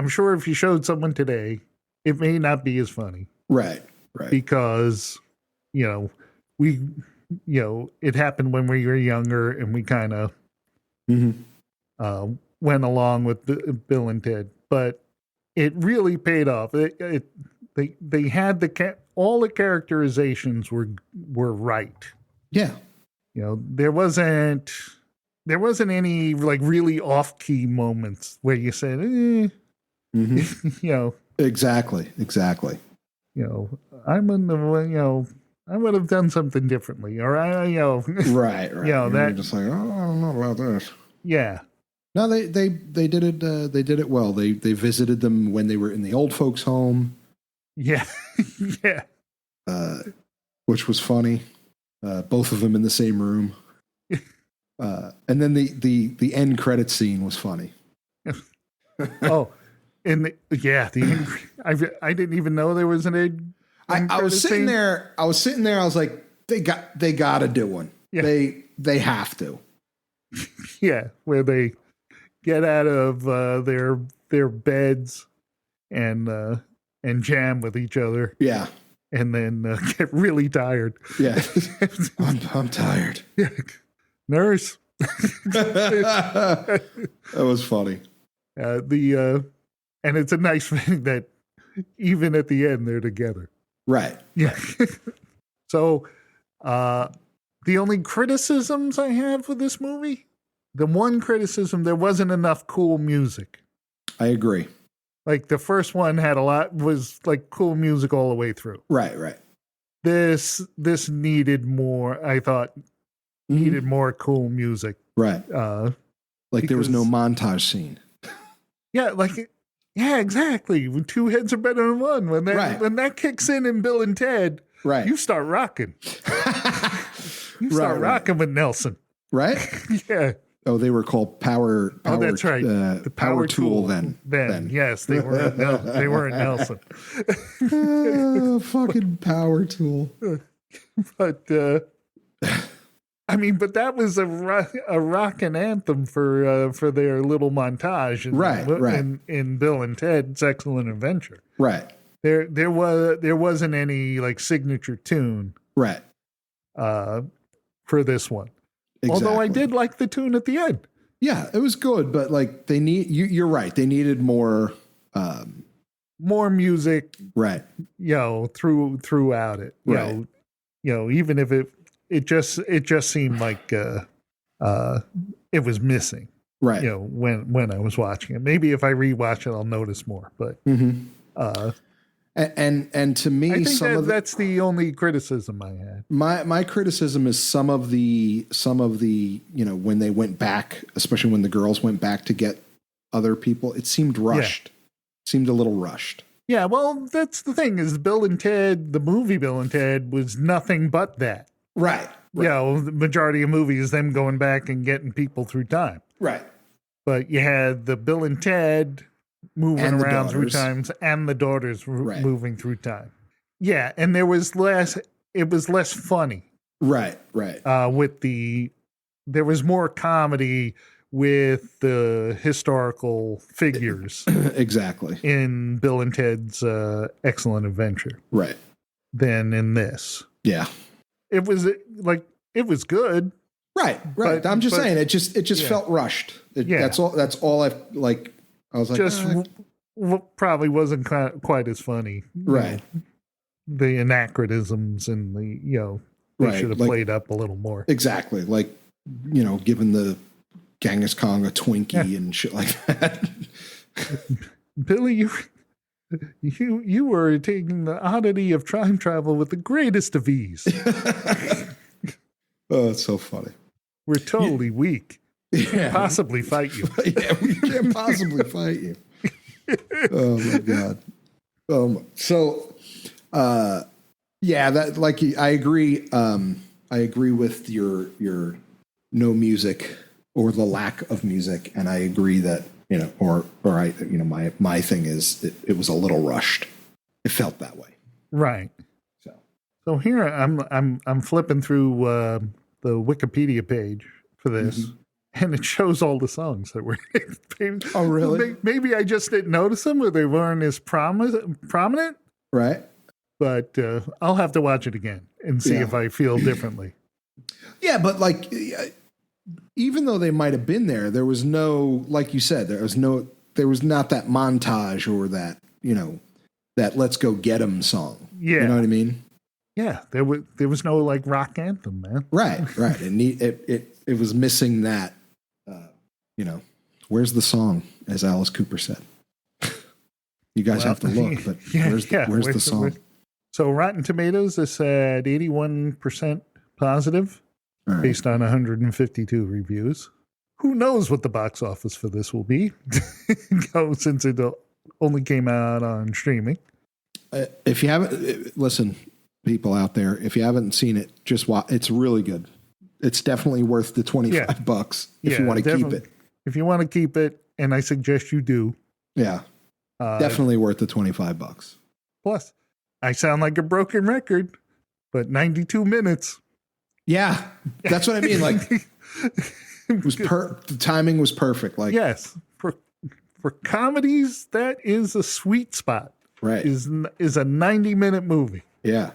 sure if you showed someone today, it may not be as funny. Right. Because, it happened when we were younger, and we kind of went along with Bill and Ted. But it really paid off. They had all the characterizations were right. Yeah. There wasn't any like really off key moments where you said, Exactly. I would have done something differently, or right. That just like, I don't know about this. Yeah. No, they did it. They did it well. They visited them when they were in the old folks' home. Yeah, yeah. Which was funny. both of them in the same room. And then the end credit scene was funny. Oh, I didn't even know there was an end. I was sitting there. I was like, they got to do one. Yeah. They have to. Yeah, where they get out of their beds and jam with each other. Yeah, and then get really tired. Yeah, I'm tired. Yeah. Nurse. That was funny. And it's a nice thing that even at the end they're together. Right. Yeah. So, the only criticisms I had for this movie, the one criticism, there wasn't enough cool music. I agree. Like the first one was like cool music all the way through. Right. This needed more, I thought, needed more cool music. Right. Like there was no montage scene. Yeah, exactly. When two heads are better than one. When that kicks in Bill and Ted, right, you start rocking. You start rocking with Nelson. Right? Yeah. Oh, they were called Power. Oh, that's right. The Power Tool then. Yes, they were. They weren't Nelson. Fucking Power Tool. But I mean, but that was a rockin' anthem for their little montage, in Bill and Ted's Excellent Adventure. Right. There wasn't any like signature tune. Right. For this one. Exactly. Although I did like the tune at the end. Yeah, it was good, but like you're right. They needed more music. Right. Throughout it. Right. Even if it just seemed like it was missing. Right. When I was watching it. Maybe if I rewatch it I'll notice more. But and to me, I think that's the only criticism I had. My criticism is some of the when they went back, especially when the girls went back to get other people, it seemed rushed. It seemed a little rushed. Yeah, well, that's the thing is Bill and Ted, the movie Bill and Ted was nothing but that. Right. The majority of movies them going back and getting people through time. Right. But you had the Bill and Ted moving around through times and the daughters moving through time. Yeah, and it was less funny. Right. There was more comedy with the historical figures. Exactly. In Bill and Ted's Excellent Adventure. Right. Than in this. Yeah. It was good. Right. I'm just saying it just felt rushed. That's all I was like, probably wasn't quite as funny. Right. The anachronisms and they should have played up a little more. Exactly. Like, giving the Genghis Khan a Twinkie and shit like that. Billy, you were taking the oddity of time travel with the greatest of ease. Oh, it's so funny. We're totally weak. We can't possibly fight you. Yeah, we can't possibly fight you. Oh my God. I agree. I agree with your no music or the lack of music, and I agree that my thing is it was a little rushed. It felt that way. Right. So here I'm flipping through the Wikipedia page for this, and it shows all the songs that were. Oh, really? Maybe I just didn't notice them, or they weren't as prominent. Right. But I'll have to watch it again and see if I feel differently. Yeah, but even though they might have been there was no, like you said, there was not that montage or that that "Let's Go Get 'Em" song. Yeah, you know what I mean. Yeah, there was no like rock anthem, man. Right. And it was missing that. Where's the song, as Alice Cooper said. You guys have to look, but where's the song? So Rotten Tomatoes is at 81% positive, based on 152 reviews. Who knows what the box office for this will be? Since it only came out on streaming. If you haven't, listen. people out there, if you haven't seen it, just watch. It's really good. It's definitely worth the $25 if you want to keep it. If you want to keep it, and I suggest you do. Yeah. Definitely worth the $25. Plus, I sound like a broken record, but 92 minutes. Yeah. That's what I mean. Like, it was the timing was perfect. Like, yes. For comedies, that is a sweet spot. Right. Is a 90-minute movie. Yeah.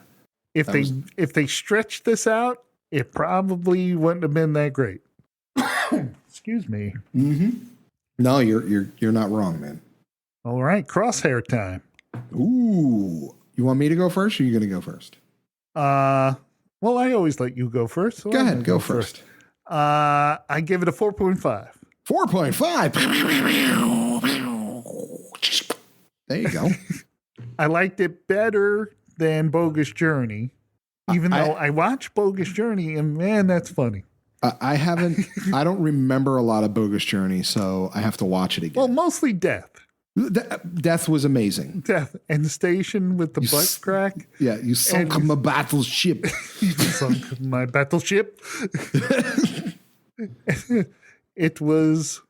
If they stretched this out, it probably wouldn't have been that great. Excuse me. Mm-hmm. No, you're not wrong, man. All right, crosshair time. Ooh. You want me to go first, or are you going to go first? Well, I always let you go first. So go ahead, go first. I give it a 4.5. 4.5. There you go. I liked it better than Bogus Journey, even though I watched Bogus Journey, and man, that's funny. I don't remember a lot of Bogus Journey, so I have to watch it again. Well, mostly death. Death was amazing. Death and the station with the butt crack. Yeah, you sunk my battleship. You sunk my battleship. It was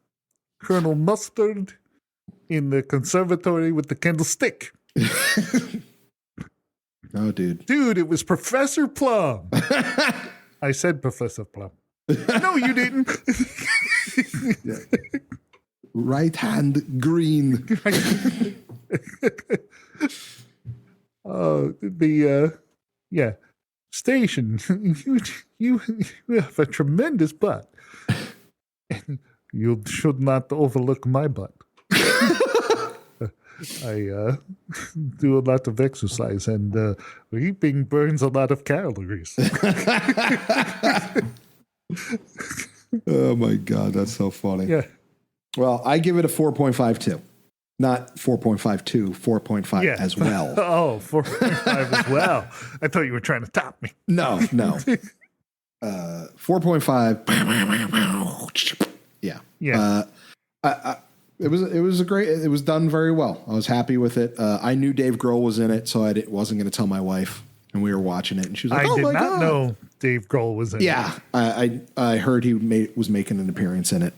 Colonel Mustard in the conservatory with the candlestick. Oh, dude. Dude, it was Professor Plum. I said Professor Plum. No, you didn't. Yeah. Right hand green. Station. You have a tremendous butt. And you should not overlook my butt. I do a lot of exercise, and leaping burns a lot of calories. Oh my God, that's so funny. Yeah. Well, I give it a 4.52. Not 4.52, 4.5 as well. Oh, 4.5 as well. I thought you were trying to top me. No. 4.5. Yeah. Yeah. It was done very well. I was happy with it. I knew Dave Grohl was in it, so I wasn't going to tell my wife, and we were watching it, and she was like, "Oh my God!" I did not know Dave Grohl was in it. Yeah, I heard he was making an appearance in it.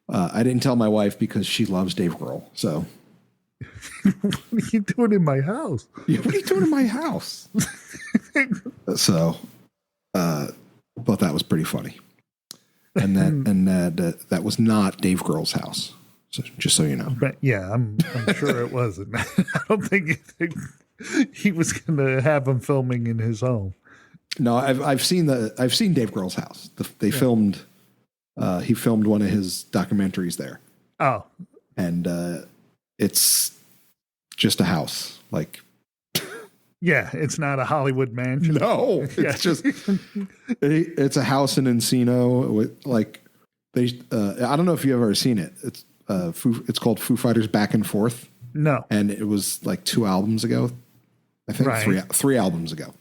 I didn't tell my wife because she loves Dave Grohl. So, what are you doing in my house? Yeah, what are you doing in my house? So, but that was pretty funny. And that was not Dave Grohl's house. So just so you know. But yeah, I'm sure it wasn't. I don't think he was going to have him filming in his home. No, I've seen Dave Grohl's house. They filmed. He filmed one of his documentaries there. Oh, and it's just a house, like. Yeah, it's not a Hollywood mansion. No, it's just it's a house in Encino with like I don't know if you've ever seen it. It's called Foo Fighters Back and Forth. No, and it was like 2 albums ago, I think. Right. three albums ago.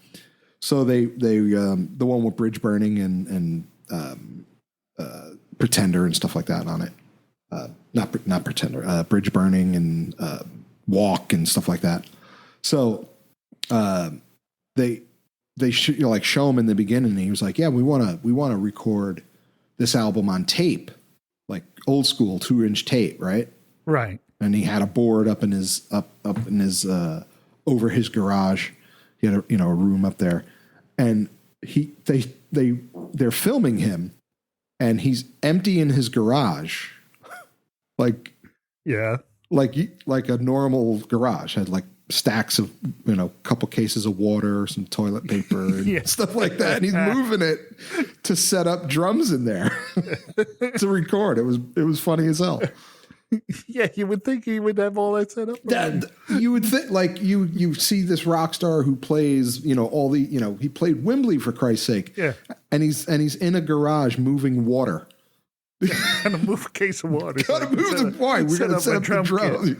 So they the one with Bridge Burning and Pretender and stuff like that on it. Not Pretender, Bridge Burning and Walk and stuff like that. So. They show him in the beginning, and he was like, "Yeah, we want to record this album on tape, like old school 2-inch tape, right?" Right. And he had a board up in his over his garage. He had a room up there, and they're filming him, and he's emptying his garage, like a normal garage had like. Stacks of, couple cases of water, some toilet paper and stuff like that. And he's moving it to set up drums in there to record. It was funny as hell. Yeah, you would think he would have all that set up. You would think like you see this rock star who plays, all the, he played Wembley for Christ's sake. Yeah. And he's in a garage moving water. Gotta move a case of water. Gotta move the why. We're gonna set up the drum.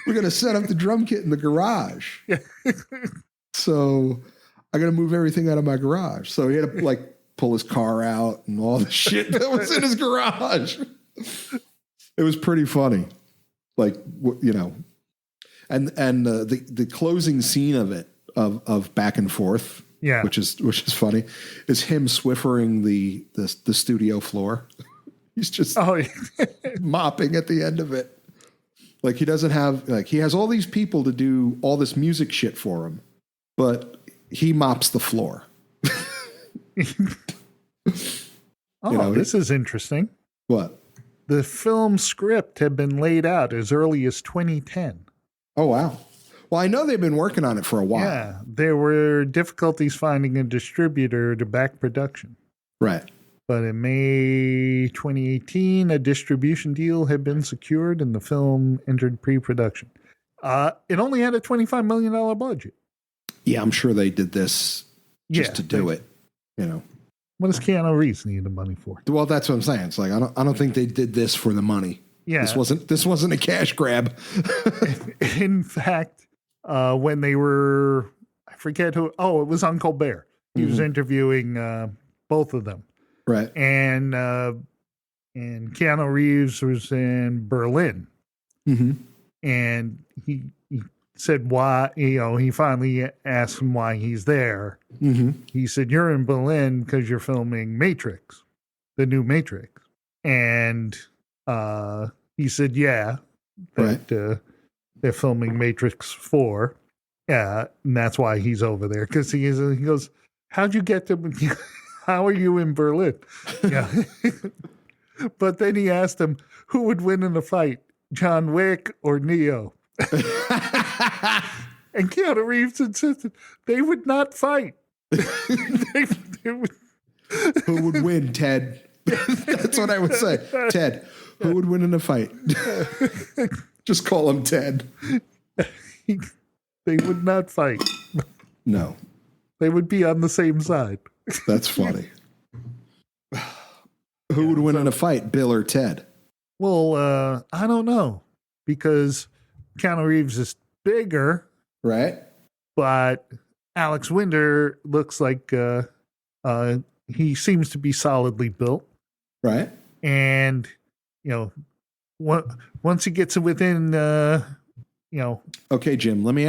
We're gonna set up the drum kit in the garage. Yeah. So I gotta move everything out of my garage. So he had to like pull his car out and all the shit that was in his garage. It was pretty funny, like and the closing scene of it of back and forth. Yeah, which is funny, is him swiffering the studio floor. He's just mopping at the end of it. Like he doesn't have he has all these people to do all this music shit for him, but he mops the floor. This is interesting. What? The film script had been laid out as early as 2010. Oh, wow. Well, I know they've been working on it for a while. Yeah, there were difficulties finding a distributor to back production. Right. But in May 2018, a distribution deal had been secured and the film entered pre-production. It only had a $25 million budget. Yeah, I'm sure they did this just to do it, What does Keanu Reeves need the money for? Well, that's what I'm saying. It's like I don't think they did this for the money. Yeah. This wasn't a cash grab. In fact, when they were, I forget who, it was on Colbert. He was interviewing both of them. Right. And Keanu Reeves was in Berlin. Mm-hmm. And he said why, he finally asked him why he's there. Mm-hmm. He said, "You're in Berlin because you're filming Matrix, the new Matrix." And he said, "Yeah, that they're filming Matrix 4. Yeah, and that's why he's over there." Because he goes, "How'd you get to? How are you in Berlin?" Yeah. But then he asked him, "Who would win in a fight, John Wick or Neo?" And Keanu Reeves insisted they would not fight. They would. Who would win, Ted? That's what I would say. Ted, who would win in a fight? Just call him Ted. They would not fight. No. They would be on the same side. That's funny. Who would win in a fight, Bill or Ted? Well, I don't know, because Keanu Reeves is bigger. Right. But Alex Winter looks like he seems to be solidly built. Right. And, once he gets within, Okay, Jim, let me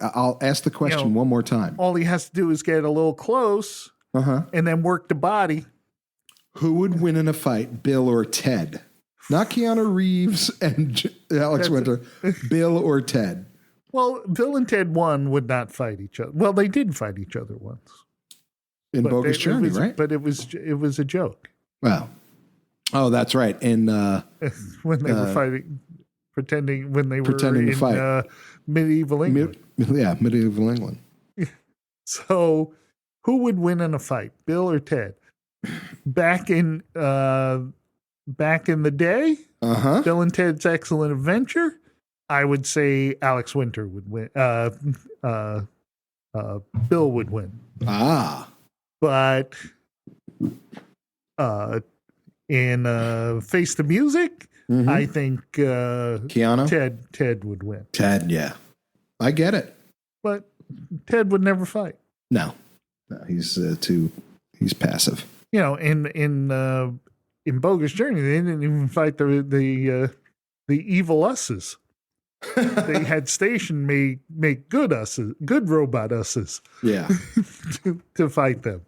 I'll ask the question one more time. All he has to do is get a little close and then work the body. Who would win in a fight, Bill or Ted? Not Keanu Reeves and Alex Winter. Bill or Ted? Well, Bill and Ted 1 would not fight each other. Well, they did fight each other once. In Bogus Journey, right? But it was a joke. Wow. Oh, that's right. And when they were fighting, pretending to fight. Medieval England. Medieval England. So, who would win in a fight, Bill or Ted? Back in the day, Bill and Ted's Excellent Adventure, I would say Alex Winter would win. Bill would win. But in Face the Music, I think Keanu? Ted would win. Ted, yeah. I get it. But Ted would never fight. No, he's passive. In Bogus Journey, they didn't even fight the evil usses. They had Station make good robot usses. Yeah. to fight them.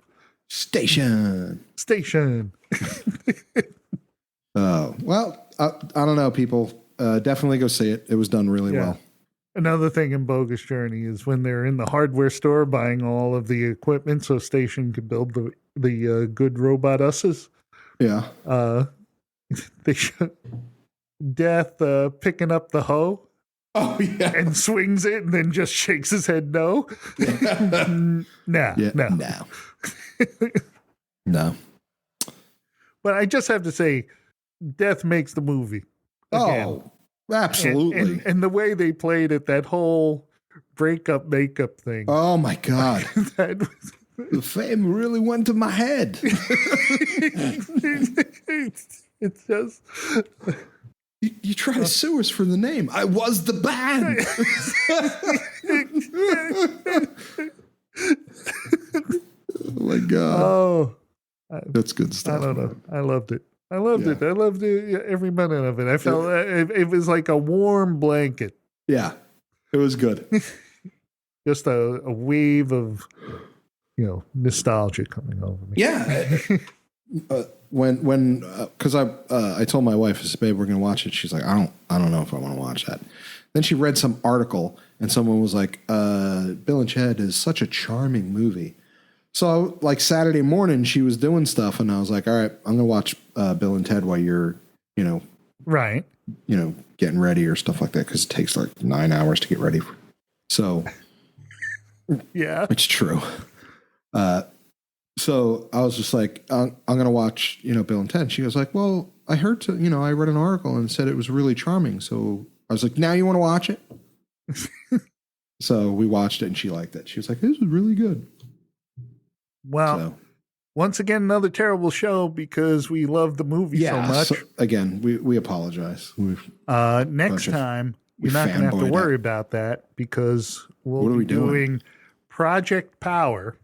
Station. Oh, well, I don't know, people. Definitely go see it. It was done really well. Another thing in Bogus Journey is when they're in the hardware store buying all of the equipment so Station could build the good robot usses. Yeah. They show Death picking up the hoe. Oh, yeah. And swings it and then just shakes his head no. No. No. But I just have to say, Death makes the movie. Again. Oh, absolutely. And the way they played it, that whole breakup makeup thing. Oh, my God. The fame really went to my head. It's just... You try to sue us for the name. I was the band. Oh, my God. Oh. That's good stuff. I don't know. I loved it. I loved it every minute of it. I felt it was like a warm blanket. Yeah. It was good. just a wave of, nostalgia coming over me. Yeah. Because I told my wife, I said, babe, we're going to watch it. She's like, I don't know if I want to watch that. Then she read some article and someone was like, Bill and Ted is such a charming movie. So like Saturday morning, she was doing stuff and I was like, all right, I'm going to watch Bill and Ted while you're, right. Getting ready or stuff like that. Cause it takes like 9 hours to get ready. So yeah, it's true. So I was just like, I'm going to watch, Bill and Ted. She was like, well, I heard I read an article and said it was really charming. So I was like, now you want to watch it? So we watched it and she liked it. She was like, this is really good. Well, once again, another terrible show because we love the movie so much. So, again, we apologize. Next time, you're not going to have to worry about that because we'll be doing Project Power.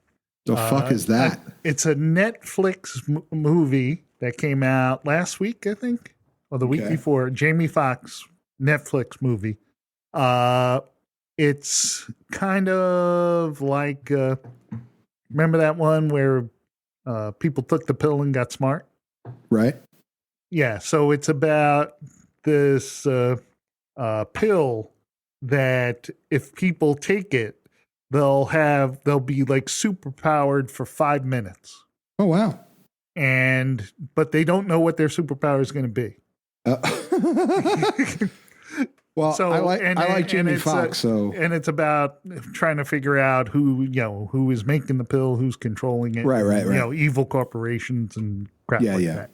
The fuck is that? It's a Netflix movie that came out last week, I think, or the week before. Jamie Foxx Netflix movie. It's kind of like, remember that one where people took the pill and got smart? Right. Yeah. So it's about this pill that if people take it, they'll be like super powered for 5 minutes. Oh, wow. But they don't know what their superpower is going to be. Well, so, I like Jamie Foxx. And it's about trying to figure out who is making the pill, who's controlling it. Right. Evil corporations and crap that.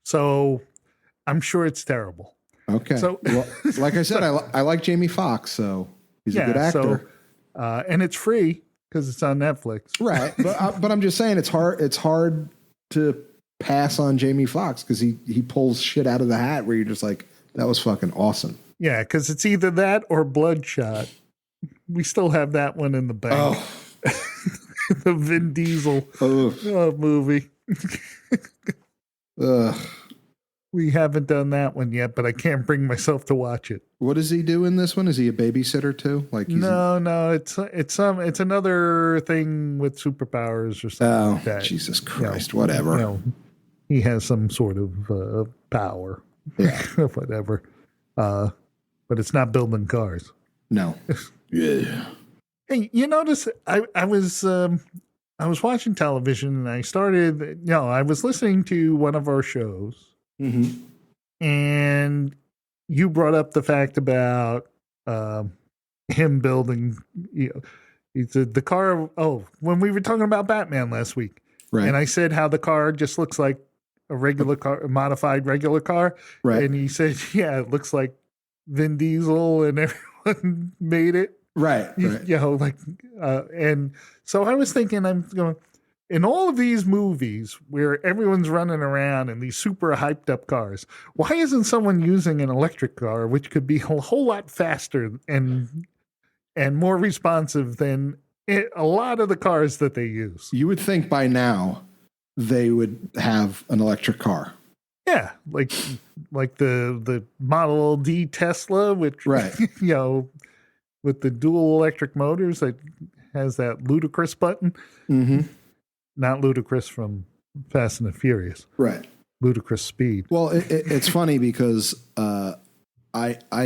So I'm sure it's terrible. Okay. So, well, like I said, I like Jamie Foxx, so he's a good actor. And it's free because it's on Netflix. Right. But I'm just saying it's hard to pass on Jamie Foxx because he pulls shit out of the hat where you're just like, that was fucking awesome. Yeah, because it's either that or Bloodshot. We still have that one in the bank. Oh. The Vin Diesel movie. We haven't done that one yet, but I can't bring myself to watch it. What does he do in this one? Is he a babysitter too? No, it's another thing with superpowers or something like that. Jesus Christ, whatever. He has some sort of power. Yeah. Whatever. But it's not building cars. No. Yeah. Hey, you notice I was watching television and I was listening to one of our shows. Mm-hmm. And you brought up the fact about him building, the car. Oh, when we were talking about Batman last week, right? And I said how the car just looks like a regular car, a modified regular car, right? And he said, "Yeah, it looks like Vin Diesel and everyone made it." Right. And so I was thinking, I'm going, in all of these movies where everyone's running around in these super hyped up cars, why isn't someone using an electric car, which could be a whole lot faster and more responsive than a lot of the cars that they use? You would think by now they would have an electric car. Yeah, like the Model D Tesla, which right. With the dual electric motors that has that ludicrous button. Mm-hmm. Not Ludacris from Fast and the Furious. Right. Ludicrous Speed. Well, it's funny because I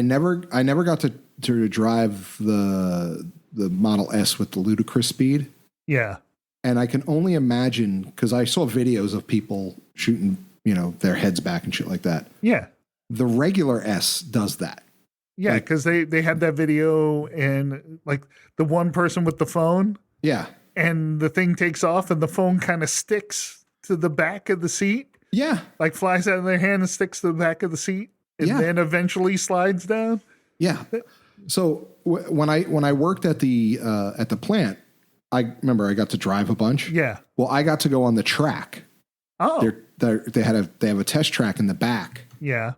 never got to drive the Model S with the ludicrous speed. Yeah. And I can only imagine because I saw videos of people shooting, their heads back and shit like that. Yeah. The regular S does that. Yeah, because they had that video and like the one person with the phone. Yeah. And the thing takes off and the phone kind of sticks to the back of the seat. Yeah. Like flies out of their hand and sticks to the back of the seat and then eventually slides down. Yeah. So when I worked at the plant, I remember I got to drive a bunch. Yeah. Well, I got to go on the track. Oh. They have a test track in the back. Yeah.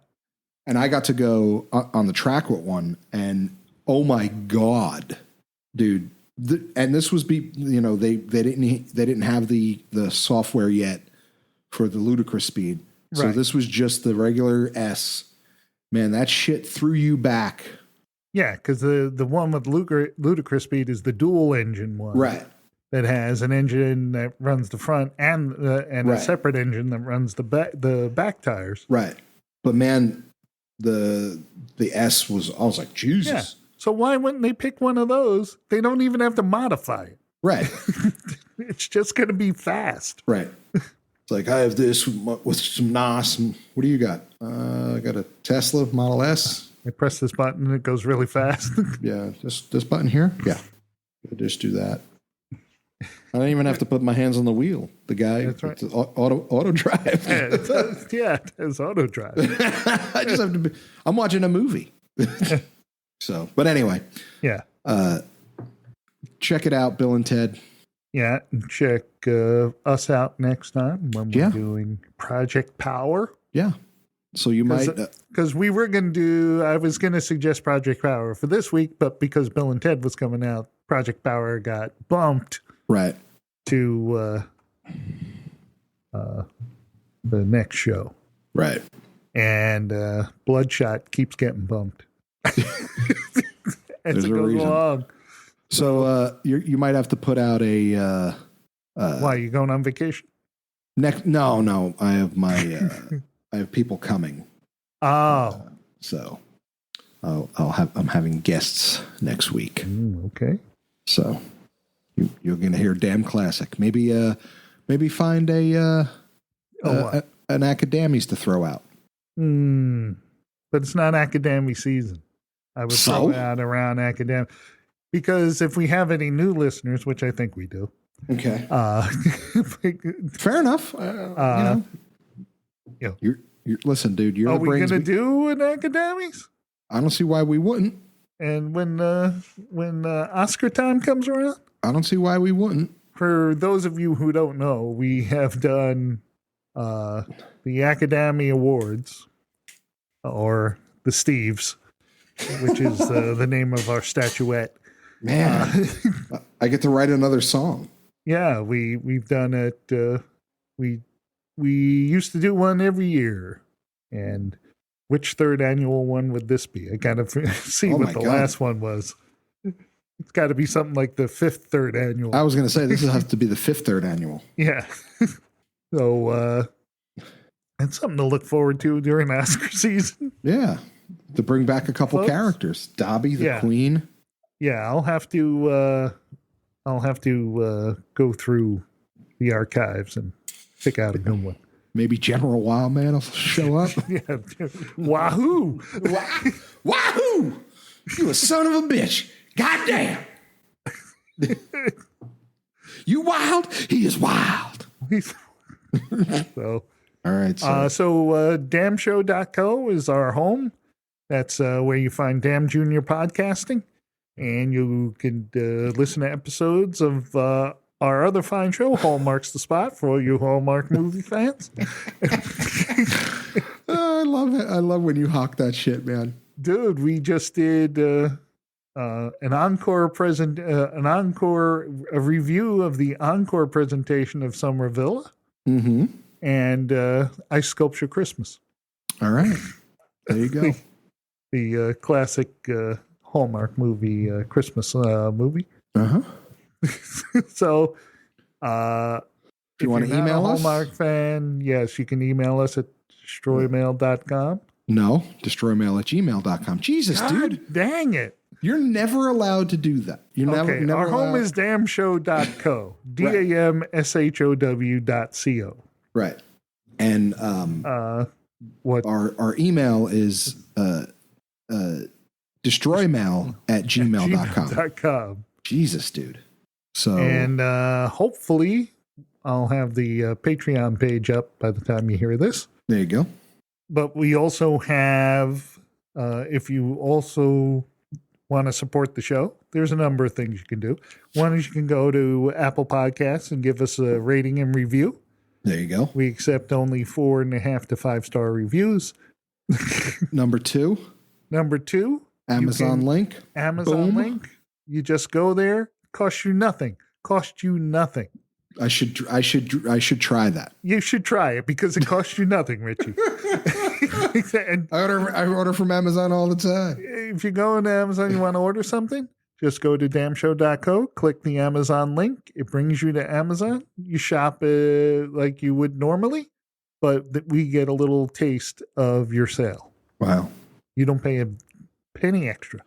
And I got to go on the track with one, and oh my God, dude! And this was they didn't have the software yet for the ludicrous speed, so this was just the regular S. Man, that shit threw you back Yeah, because the one with ludicrous speed is the dual engine one. Right. That has an engine that runs the front and a separate engine that runs the back tires. Right. But man, the S was, I was like, Jesus. Yeah. So why wouldn't they pick one of those? They don't even have to modify it. Right. It's just going to be fast. Right. It's like, I have this with some NOS. And what do you got? I got a Tesla Model S. I press this button and it goes really fast. Yeah. This button here. Yeah. I just do that. I don't even have to put my hands on the wheel. The guy, that's right. It's auto drive. It does auto drive. I just have to I'm watching a movie. So, but anyway. Yeah. Check it out, Bill and Ted. Yeah. Check us out next time when we're doing Project Power. Yeah. So you might. Because I was going to suggest Project Power for this week, but because Bill and Ted was coming out, Project Power got bumped. Right. To the next show. Right. And Bloodshot keeps getting bumped. As it goes along. So you might have to put out a why, you going on vacation? No. I have my I have people coming. Oh. So I'm having guests next week. Okay. So you're going to hear damn classic. Maybe find an Academies to throw out. But it's not Academy season. I would throw out around Academy because if we have any new listeners, which I think we do. Okay. Fair enough. You're listen, dude. Are we going to do an Academies? I don't see why we wouldn't. And when Oscar time comes around. I don't see why we wouldn't. For those of you who don't know, we have done the Academy Awards, or the Steves, which is the name of our statuette. Man, I get to write another song. Yeah, we've done it. We used to do one every year, and which third annual one would this be? I gotta see what the last one was. It's got to be something like the third annual. I was going to say, this will have to be the third annual. Yeah. So, it's something to look forward to during Oscar season. Yeah. To bring back a couple characters. Dobby, the Queen. Yeah, I'll have to go through the archives and pick out a good one. Maybe General Wildman will show up. Yeah. Wahoo! Wahoo! You a son of a bitch. Goddamn. You wild? He is wild. So, all right. damshow.co is our home. That's where you find Damn Junior Podcasting. And you can listen to episodes of our other fine show, Hallmark's the Spot, for all you Hallmark movie fans. I love it. I love when you hawk that shit, man. Dude, we just did an encore review of the encore presentation of Summer Villa, and Ice Sculpture Christmas. All right, there you go. the classic Hallmark movie, Christmas movie. So, if you want to email us, Hallmark fan, yes, you can email us at destroymail.com. No, destroymail@gmail.com. Jesus, God, dude. Dang it. You're never allowed to do that. You're okay, never our home allowed. is damshow.co. DAMSHOW.co. Right. And what our email is destroymail@gmail.com. Jesus, dude. So and hopefully I'll have the Patreon page up by the time you hear this. There you go. But we also have, if you also want to support the show, there's a number of things you can do. One is you can go to Apple Podcasts and give us a rating and review. There you go. We accept only 4.5 to 5-star reviews. Number two, Amazon link. Amazon link. You just go there. Cost you nothing. I should try that. You should try it because it costs you nothing, Richie. And I order from Amazon all the time. if you go into Amazon, you want to order something, just go to damshow.co, click the Amazon link. It brings you to Amazon. You shop like you would normally, but we get a little taste of your sale. Wow. You don't pay a penny extra.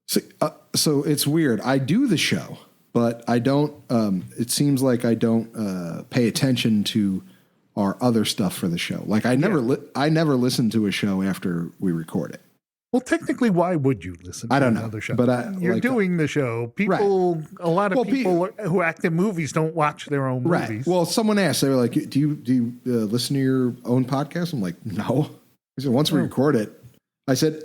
So it's weird. I do the show, but I don't, it seems like I don't pay attention to our other stuff for the show. Like I never listen to a show after we record it. Well, technically, why would you listen to another show? But you're doing the show. People, right. A lot of people who act in movies don't watch their own movies. Right. Well, someone asked, they were like, do you listen to your own podcast? I'm like, no. I said, once we record it, I said,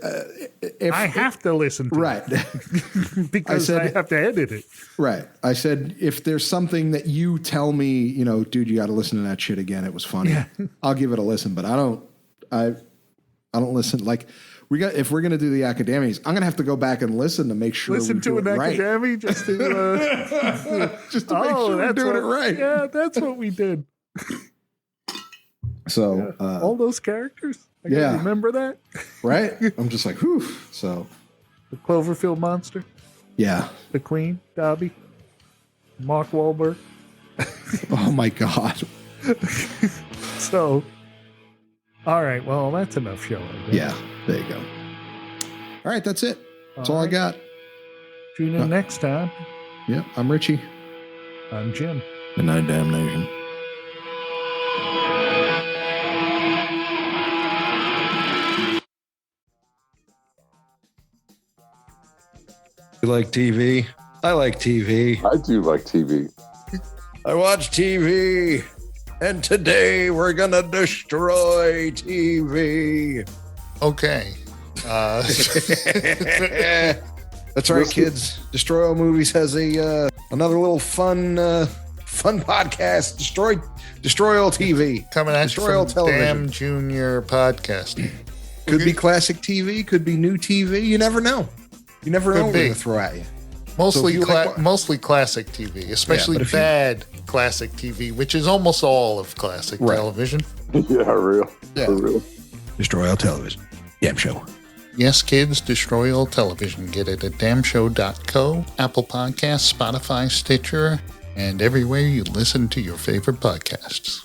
I have to listen to it. Because I have to edit it. Right. I said, if there's something that you tell me, dude, you got to listen to that shit again. It was funny. Yeah. I'll give it a listen, but I don't listen. Like if we're going to do the Academies, I'm going to have to go back and listen to make sure listen to an Academy just to, just to make sure we're doing it right. Yeah, that's what we did. So all those characters. I gotta remember that. Right? I'm just like, whew. So the Cloverfield Monster. Yeah. The Queen, Dobby. Mark Wahlberg. Oh my God. So, all right. Well, that's enough show. Yeah. There you go. All right. That's it. That's all I got. Tune in next time. Yeah. I'm Richie. I'm Jim. Good night, damnation. You like TV? I like TV. I do like TV. I watch TV. And today we're going to destroy TV. Okay. That's right, kids. Destroy All Movies has another little fun podcast. Destroy All TV. Coming at Destroy you All from Television. Damn Junior Podcast. Could be classic TV. Could be new TV. You never know. You never know what they're going to throw at you. Mostly classic TV, especially bad classic TV, which is almost all of classic television. Yeah, real. Yeah. For real. Destroy All Television. Damn show. Yes, kids, destroy all television. Get it at damshow.co, Apple Podcasts, Spotify, Stitcher, and everywhere you listen to your favorite podcasts.